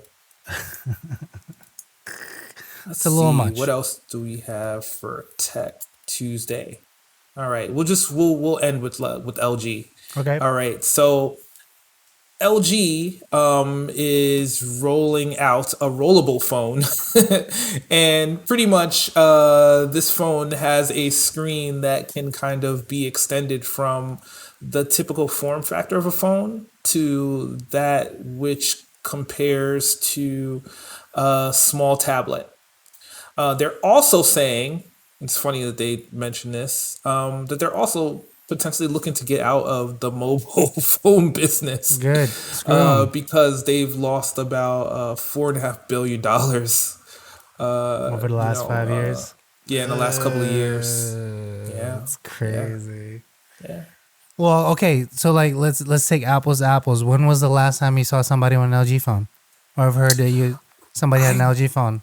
Let's It's a little see, what much. else do we have for Tech Tuesday? All right, we'll end with LG. Okay. All right, so LG is rolling out a rollable phone, and pretty much this phone has a screen that can kind of be extended from the typical form factor of a phone to that which compares to a small tablet. They're also saying, it's funny that they mention this, that they're also potentially looking to get out of the mobile phone business Good. Screw them. because they've lost about $4.5 billion. Over the You last know, 5 years. yeah, in the last couple of years. Yeah, It's yeah, crazy. yeah. Well, okay, so like let's take apples to apples. When was the last time you saw somebody with an LG phone? Or have heard that somebody had an I LG phone?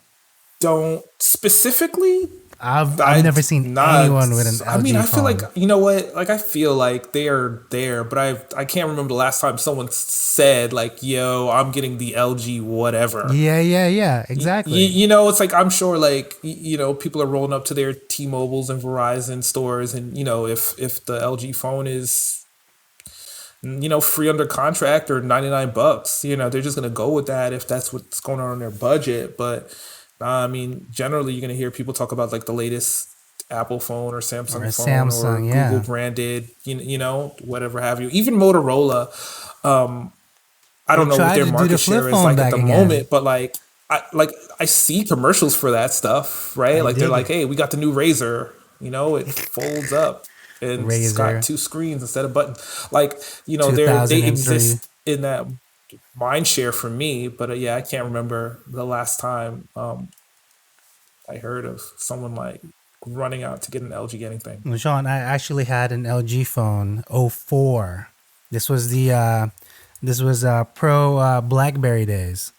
don't specifically. I've I never seen not. anyone with an I mean, LG I feel like, phone. you know what? Like, I feel like they are there, but I can't remember the last time someone said like, "Yo, I'm getting the LG whatever." Yeah, yeah, yeah. Exactly. It's like, I'm sure like people are rolling up to their T-Mobiles and Verizon stores, and if the LG phone is free under contract or $99, they're just gonna go with that if that's what's going on in their budget. But I mean, generally, you're gonna hear people talk about like the latest Apple phone or Or a Samsung phone or Samsung, Google yeah. branded, whatever have you. Even Motorola, I They don't know what tried their to do the market flip share is phone like at back the again. moment, but I see commercials for that stuff, right? I Like, they're dig like, it. "Hey, we got the new Razor. It folds up and it's got Razer, two screens instead of button." Like, they 2003. exist in that mind share for me, but yeah, I can't remember the last time I heard of someone like running out to get an LG anything. Well, Sean, I actually had an LG phone, '04. This was the pro BlackBerry days.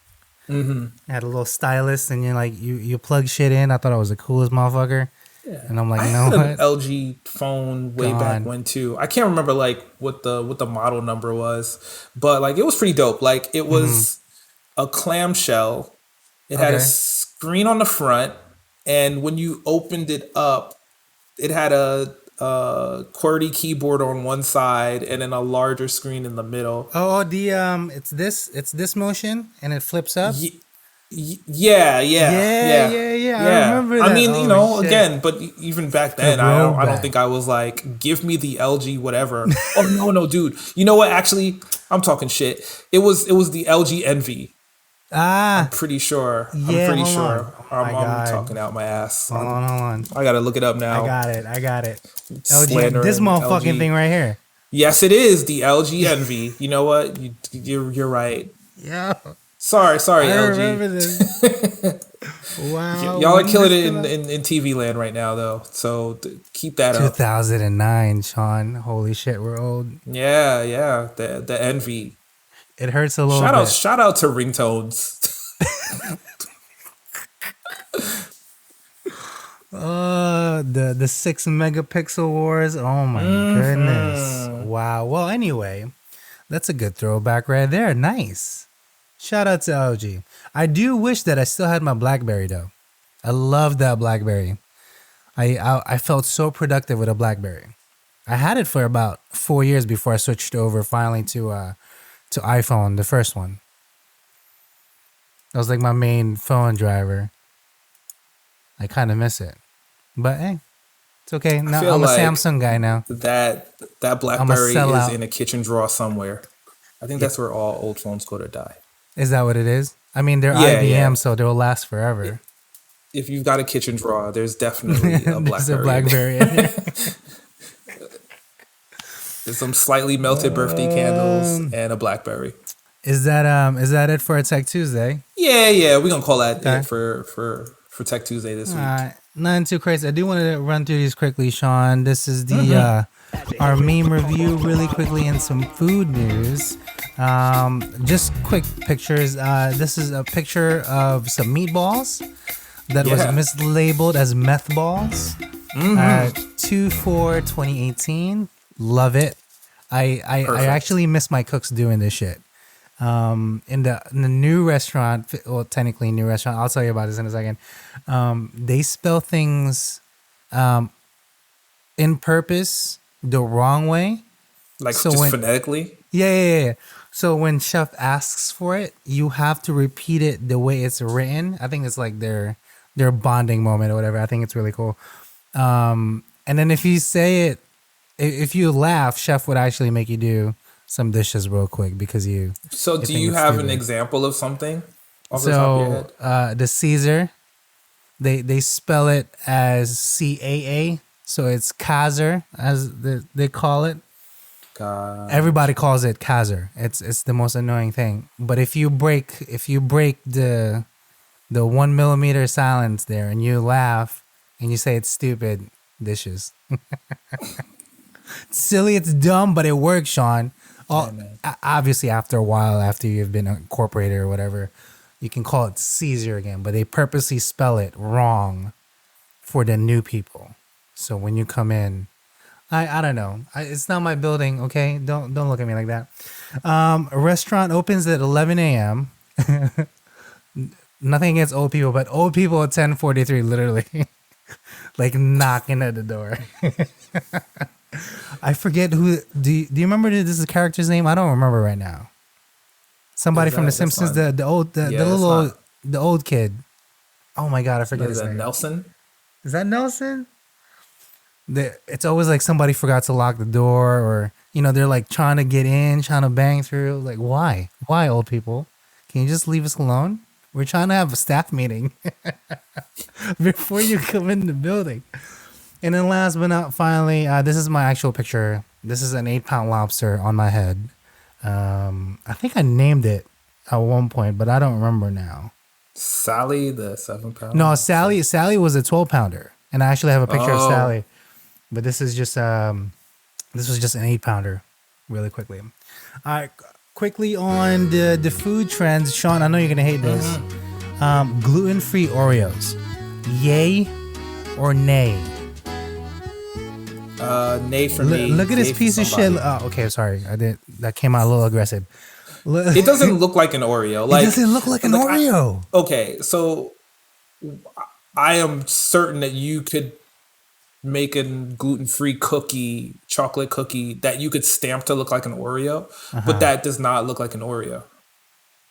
It had a little stylus, and you plug shit in. I thought I was the coolest motherfucker, Yeah, and I'm like, I you know had an what? LG phone way back Gone. when too. I can't remember like what the model number was, but like it was pretty dope. Like, it Hmm. was a clamshell. It had a Okay. screen on the front, and when you opened it up, it had a QWERTY keyboard on one side and then a larger screen in the middle. Oh, it's this motion, and it flips up. Yeah, Yeah. yeah, yeah. I Yeah. remember I that. mean, Oh shit. again, but even back The then, I don't throwback. think I was like, give me the LG whatever. Oh no, dude. You know what? Actually, I'm talking shit. It was the LG Envy. I'm Ah, pretty sure. I'm yeah. pretty Hold on. sure. Oh my I'm god. talking out my ass. Hold on. I gotta look it up I now. got it. I got it. LG. This Slandering motherfucking LG. thing right here. Yes, it is the LG Envy. You know what? You're right. Yeah, Sorry, I LG. remember this. Wow, Y'all are when did killing this it come out? in TV land right now, though. So keep that up. 2009, Sean. Holy shit, we're old. Yeah, yeah. The Envy. It hurts a little bit. Shout out to ringtones. The 6 megapixel wars. Oh my goodness. Wow. Well, anyway, that's a good throwback right there. Nice. Shout out to LG. I do wish that I still had my BlackBerry though. I love that BlackBerry. I felt so productive with a BlackBerry. I had it for about 4 years before I switched over finally to iPhone, the first one. That was like my main phone driver. I kind of miss it, but hey, it's okay. I Now feel I'm a like Samsung guy now. that I'm a BlackBerry is sellout. in a kitchen drawer somewhere. I think Yeah, that's where all old phones go to die. is that what it is? I mean, they're Yeah, IBM, yeah. so they'll last forever. If you've got a kitchen drawer, there's definitely a There's a BlackBerry in there. BlackBerry in there. There's some slightly melted birthday candles and a BlackBerry. Is that it for a Tech Tuesday? Yeah, yeah. We're gonna call that Okay. it for Tech Tuesday this All week. right. Nothing too crazy. I do want to run through these quickly, Sean. This is the Mm-hmm. our meme review really quickly and some food news. Just quick pictures. This is a picture of some meatballs that was Yeah. mislabeled as meth balls. Mm-hmm. 2/4/2018. Love it. I Perfect. actually miss my cooks doing this shit. In the new restaurant, well, technically new restaurant. I'll tell you about this in a second. They spell things in purpose the wrong way. Like So just when phonetically. yeah. So when chef asks for it, you have to repeat it the way it's written. I think it's like their bonding moment or whatever. I think it's really cool. And then if you say it, if you laugh, chef would actually make you do some dishes real quick because So you do think you it's have an stupid. example of something off the top of your So head? the Caesar, they spell it as CAA, so it's Kaiser as they call it. Everybody Gotcha. calls it Kaiser. It's the most annoying thing. But if you break the 1 millimeter silence there and you laugh and you say it's stupid, dishes. It's silly, it's dumb, but it works, Sean. Yeah, All, man. obviously, after a while, after you've been incorporated or whatever, you can call it Caesar again. But they purposely spell it wrong for the new people. So when you come in, I don't know. It's not my building, okay? Don't look at me like that. A restaurant opens at 11 a.m. Nothing against old people, but old people at 10:43, literally, like knocking at the door. I forget who. Do you remember this is character's name? I don't remember right now. Somebody Is from The that that's Simpsons, not? the old the Yeah, that's little old, not. the old kid. Oh my god, I forget Is his that name. Nelson? Is that Nelson? It's always like somebody forgot to lock the door, or they're like trying to get in, trying to bang through. Like why? Why old people? Can you just leave us alone? We're trying to have a staff meeting before you come in the building. And then last but not finally, this is my actual picture. This is an 8-pound lobster on my head. I think I named it at one point, but I don't remember now. Sally, the 7 pound. No, Sally was a 12-pounder, and I actually have a picture of Oh, Sally. But this was just an 8-pounder, really quickly. All right, quickly on the food trends, Sean. I know you're gonna hate this. Gluten-free Oreos, yay or nay? nay for me. Look at this Nay for piece of shit. somebody. Oh, okay, sorry. I did that came out a little aggressive. It doesn't look like an Oreo. It doesn't look like an Like I. Oreo. Okay, so I am certain that you could make a gluten-free cookie, chocolate cookie that you could stamp to look like an Oreo, but that does not look like an Oreo.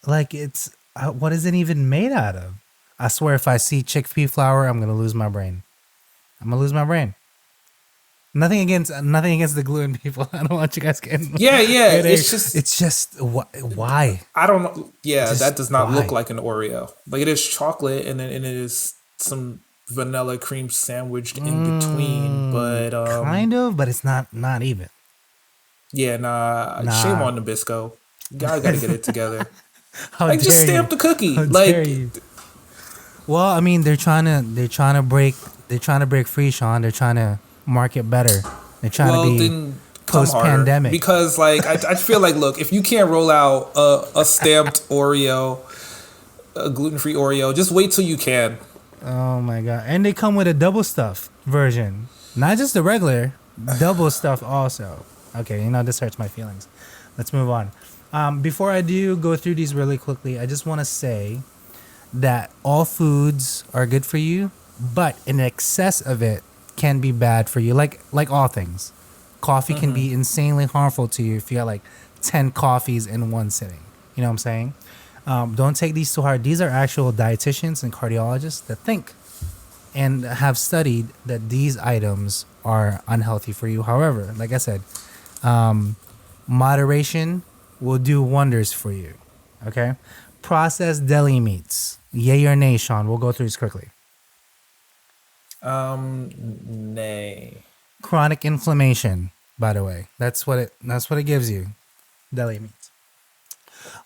Like it's What is it even made out of? I swear, if I see chickpea flour, I'm gonna lose my brain. I'm gonna lose my brain. Nothing against the gluten people. I don't want you guys getting Yeah, yeah. great egg. It's just It's just why? I don't know. Yeah, Just that does not look why? like an Oreo. Like it is chocolate, and it is some vanilla cream sandwiched in between. But Kind of, but it's not even. yeah, nah. Shame Nah. on Nabisco. Y'all got to get it together. How Like just dare you? stamp the cookie. How dare Like you? Well, I mean, they're trying to break free, Sean. They're trying to market better. They're trying to well, be then come post harder pandemic. because like I feel like look, if you can't roll out a stamped Oreo, a gluten free Oreo, just wait till you can. Oh my god! And they come with a double stuff version, not just the regular double stuff also. Okay, this hurts my feelings. Let's move on. Before I do go through these really quickly, I just want to say that all foods are good for you, but an excess of it can be bad for you. Like all things, coffee can be insanely harmful to you if you have like 10 coffees in one sitting. You know what I'm saying? Don't take these too hard. These are actual dietitians and cardiologists that think and have studied that these items are unhealthy for you. However, like I said, moderation will do wonders for you. Okay? Processed deli meats. Yay or nay, Sean? We'll go through this quickly. Nay. Chronic inflammation, by the way. That's what it gives you. Deli meats.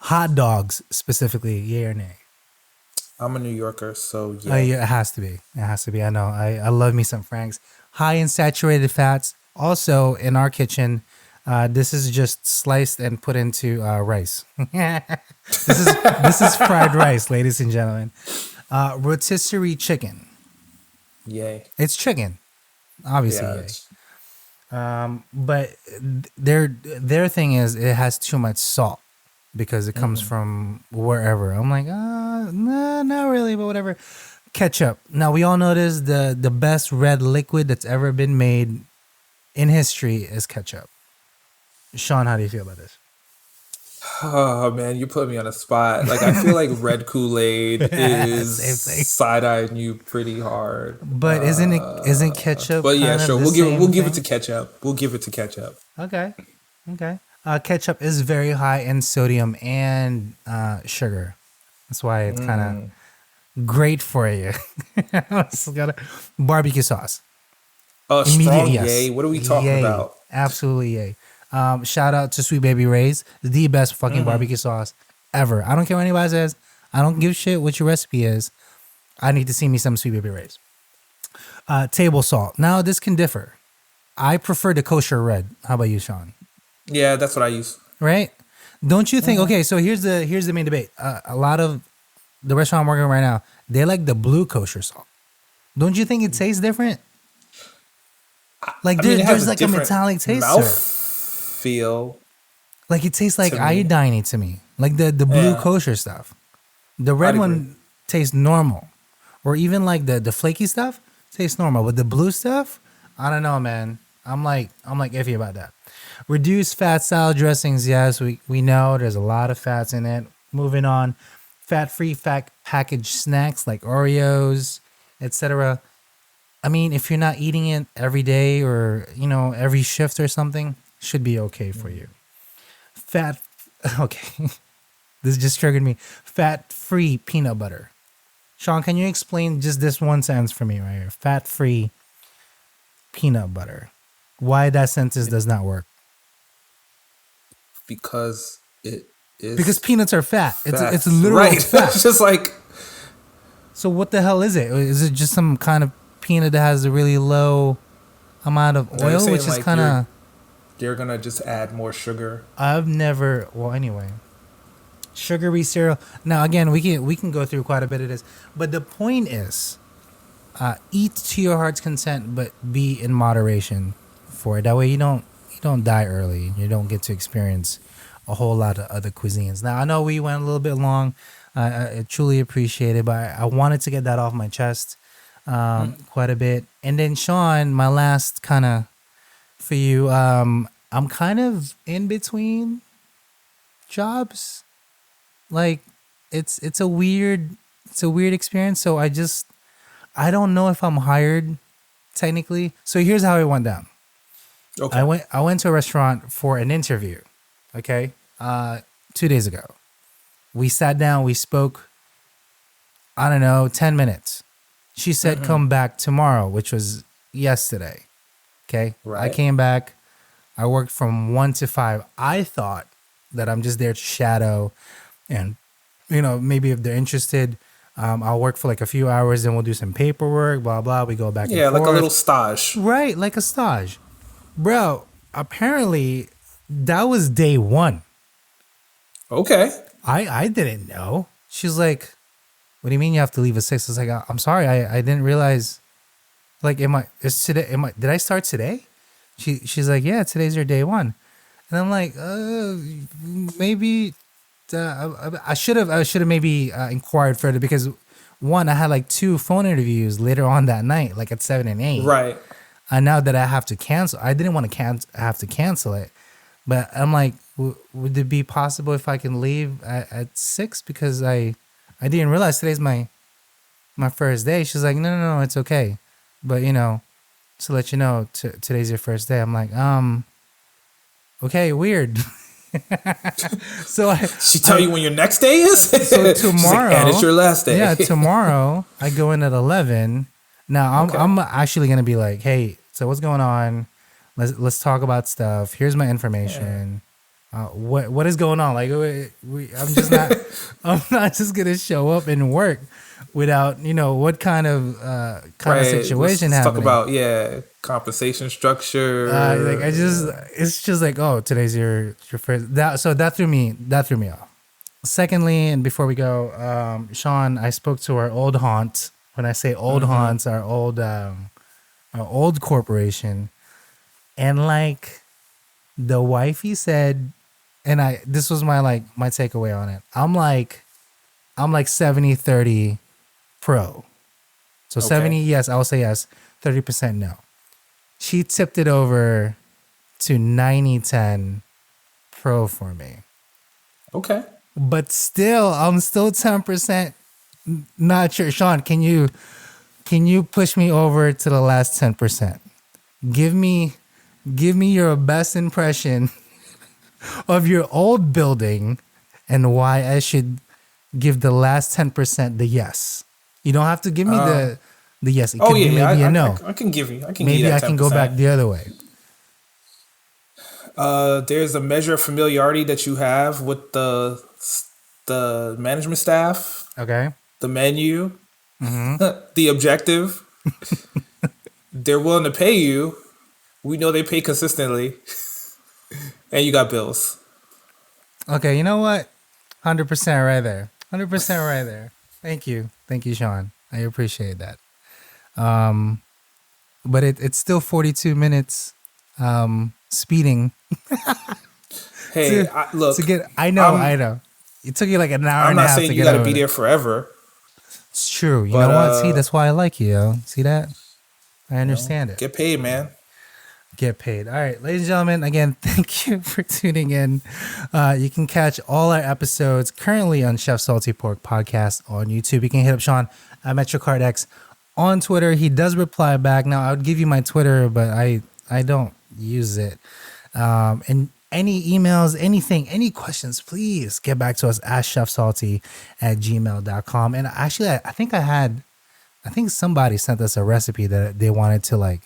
Hot dogs specifically, yay or nay? I'm a New Yorker, so Oh, yeah. yeah, it has to be. It has to be. I know. I love me some Franks. High in saturated fats. Also, in our kitchen, this is just sliced and put into rice. This is fried rice, ladies and gentlemen. Rotisserie chicken. Yay. It's chicken, obviously. Yeah. Yay. But their thing is it has too much salt because it comes from wherever. I'm like, nah, not really, but whatever. Ketchup. Now we all know this. The best red liquid that's ever been made in history is ketchup. Sean, how do you feel about this? Oh man, you put me on a spot. Like I feel like red Kool-Aid is Same thing. side-eyeing you pretty hard. But isn't ketchup But yeah, kind of sure. the We'll same give it thing? to ketchup. We'll give it to ketchup. Okay. Okay. Ketchup is very high in sodium and sugar. That's why it's kind of great for you. It's got barbecue sauce. A Immediate strong yes. yay. What are we talking Yay. about? Absolutely yay. Shout out to Sweet Baby Ray's, the best fucking barbecue sauce ever. I don't care what anybody says. I don't give a shit what your recipe is. I need to see me some Sweet Baby Ray's. Table salt. Now this can differ. I prefer the kosher red. How about you, Sean? Yeah, that's what I use. Right? Don't you think? Okay, so here's the main debate. A lot of the restaurant I'm working right now, they like the blue kosher salt. Don't you think it tastes different? Like I mean, it has there's like a different metallic taste to mouth it. feel Like it tastes like to me. iodine to me. Like the blue Yeah, kosher stuff. The red I'd agree. one tastes normal. Or even like the flaky stuff tastes normal. But the blue stuff, I don't know, man. I'm like iffy about that. Reduced fat salad dressings, yes, we know there's a lot of fats in it. Moving on. Fat-free fat packaged snacks like Oreos, etc. I mean, if you're not eating it every day or, every shift or something, should be okay for you. Fat, okay, this just triggered me. Fat-free peanut butter. Sean, can you explain just this one sentence for me right here? Fat-free peanut butter. Why that sentence does not work? Because it Because is peanuts are fat. fat. It's literal Right. fat. It's just like So what the hell is it? Is it just some kind of peanut that has a really low amount of no, you're oil, which saying is like kind of you're gonna just add more sugar. I've never. Well, anyway, sugary cereal. Now again, we can go through quite a bit of this, but the point is, eat to your heart's content, but be in moderation for it. That way you don't die early. You don't get to experience a whole lot of other cuisines. Now I know we went a little bit long. I truly appreciate it, but I wanted to get that off my chest quite a bit. And then Sean, my last kind of for you. I'm kind of in between jobs. Like it's a weird experience. So I don't know if I'm hired technically. So here's how it went down. Okay. I went to a restaurant for an interview. Okay, 2 days ago, we sat down. We spoke. I don't know, 10 minutes. She said, "Come back tomorrow," which was yesterday. Okay, Right. I came back. I worked from 1 to 5. I thought that I'm just there to shadow, and maybe if they're interested, I'll work for like a few hours, then we'll do some paperwork, blah blah. We go back Yeah, and like a forth. little stage. Right, like a stage, bro. Apparently, that was day one. Okay. I didn't know. She's like, "What do you mean you have to leave at 6?" I was like, "I'm sorry, I didn't realize. Like, it's today? Did I start today?" She's like, "Yeah, today's your day one," and I'm like, maybe I should have maybe inquired further because one, I had like 2 phone interviews later on that night, like at 7 and 8. Right. And now that I have to cancel, I didn't want to have to cancel it, but I'm like, would it be possible if I can leave at 6 because I didn't realize today's my first day. She's like, no, it's okay, but to let you know, today's your first day. I'm like, okay, weird. So She tell you when your next day is? so She's tomorrow, like, and it's your last day. yeah, tomorrow I go in at 11. Now I'm actually gonna be like, hey, so what's going on? Let's talk about stuff. Here's my information. What is going on? Like, I'm just not. I'm not just gonna show up and work without what kind of situation Let's happening. talk about compensation structure. It's just like, oh, today's your first. That threw me off. Secondly, and before we go, Sean, I spoke to our old haunt. When I say old haunts, our old corporation, and like the wifey said, and this was my takeaway on it. I'm like 70-30 pro. So 70, yes, I will say yes. 30% no. She tipped it over to 90-10 pro for me. Okay. But still, I'm still 10% not sure. Sean, can you push me over to the last 10%? Give me your best impression of your old building and why I should give the last 10% the yes. You don't have to give me the yes. It could be maybe a no. I can give you. I can Maybe give you I that 10%. can go back the other way. There's a measure of familiarity that you have with the management staff, Okay. the menu, the objective. They're willing to pay you. We know they pay consistently, and you got bills. Okay, you know what? 100% right there. 100% right there. Thank you, Sean. I appreciate that. But it's still 42 minutes speeding. Hey, look. I know. It took you like an hour I'm and a not half saying to you get got to over be there. there forever. It's true. You But, know what? See, that's why I like you, yo. See that? I understand it. Get paid, man. Get paid. All right, ladies and gentlemen, again, thank you for tuning in. You can catch all our episodes currently on Chef Salty Pork Podcast on YouTube. You can hit up Sean at MetroCardX on Twitter. He does reply back. Now, I would give you my Twitter, but I don't use it. And any emails, anything, any questions, please get back to us, AskChefSalty@gmail.com. And actually, I think somebody sent us a recipe that they wanted to like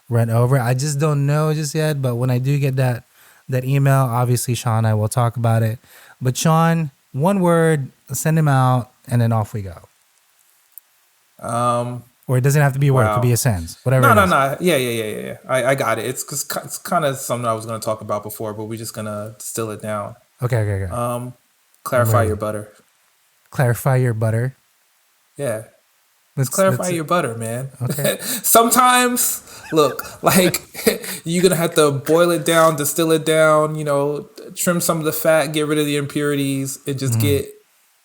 run over. I just don't know just yet, but when I do get that email, obviously Sean and I will talk about it. But Sean, one word, send him out, and then off we go. Or it doesn't have to be a word; it could be a sentence, whatever. No. Yeah. I got it. It's kind of something I was going to talk about before, but we're just gonna distill it down. Okay. Clarify your butter. Clarify your butter. Yeah. Let's clarify your butter, man. Okay. Sometimes, look, like you're gonna have to boil it down, distill it down, trim some of the fat, get rid of the impurities, and just get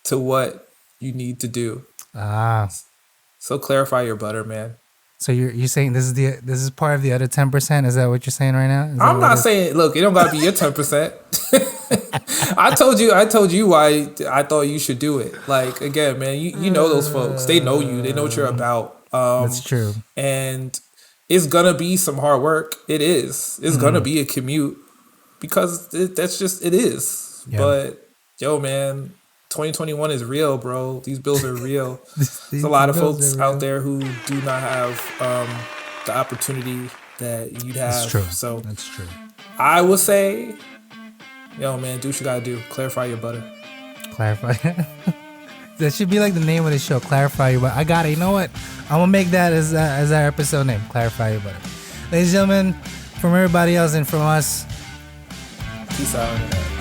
to what you need to do. So clarify your butter, man. So you're saying this is part of the other 10%? Is that what you're saying right now? I'm not saying, look, it don't gotta be your 10%. I told you why I thought you should do it. Like again, man, you know those folks. They know you. They know what you're about. That's true. And it's gonna be some hard work. It is. It's gonna be a commute because that's just it is. Yeah. But yo, man, 2021 is real, bro. These bills are real. These There's a lot of bills folks are real. out there who do not have the opportunity that you'd have. That's true. So That's true. I would say, yo, man, do what you gotta do. Clarify your butter. Clarify. That should be like the name of the show. Clarify your butter. I got it. You know what? I'm gonna make that as our episode name. Clarify your butter. Ladies and gentlemen, from everybody else and from us. Peace out.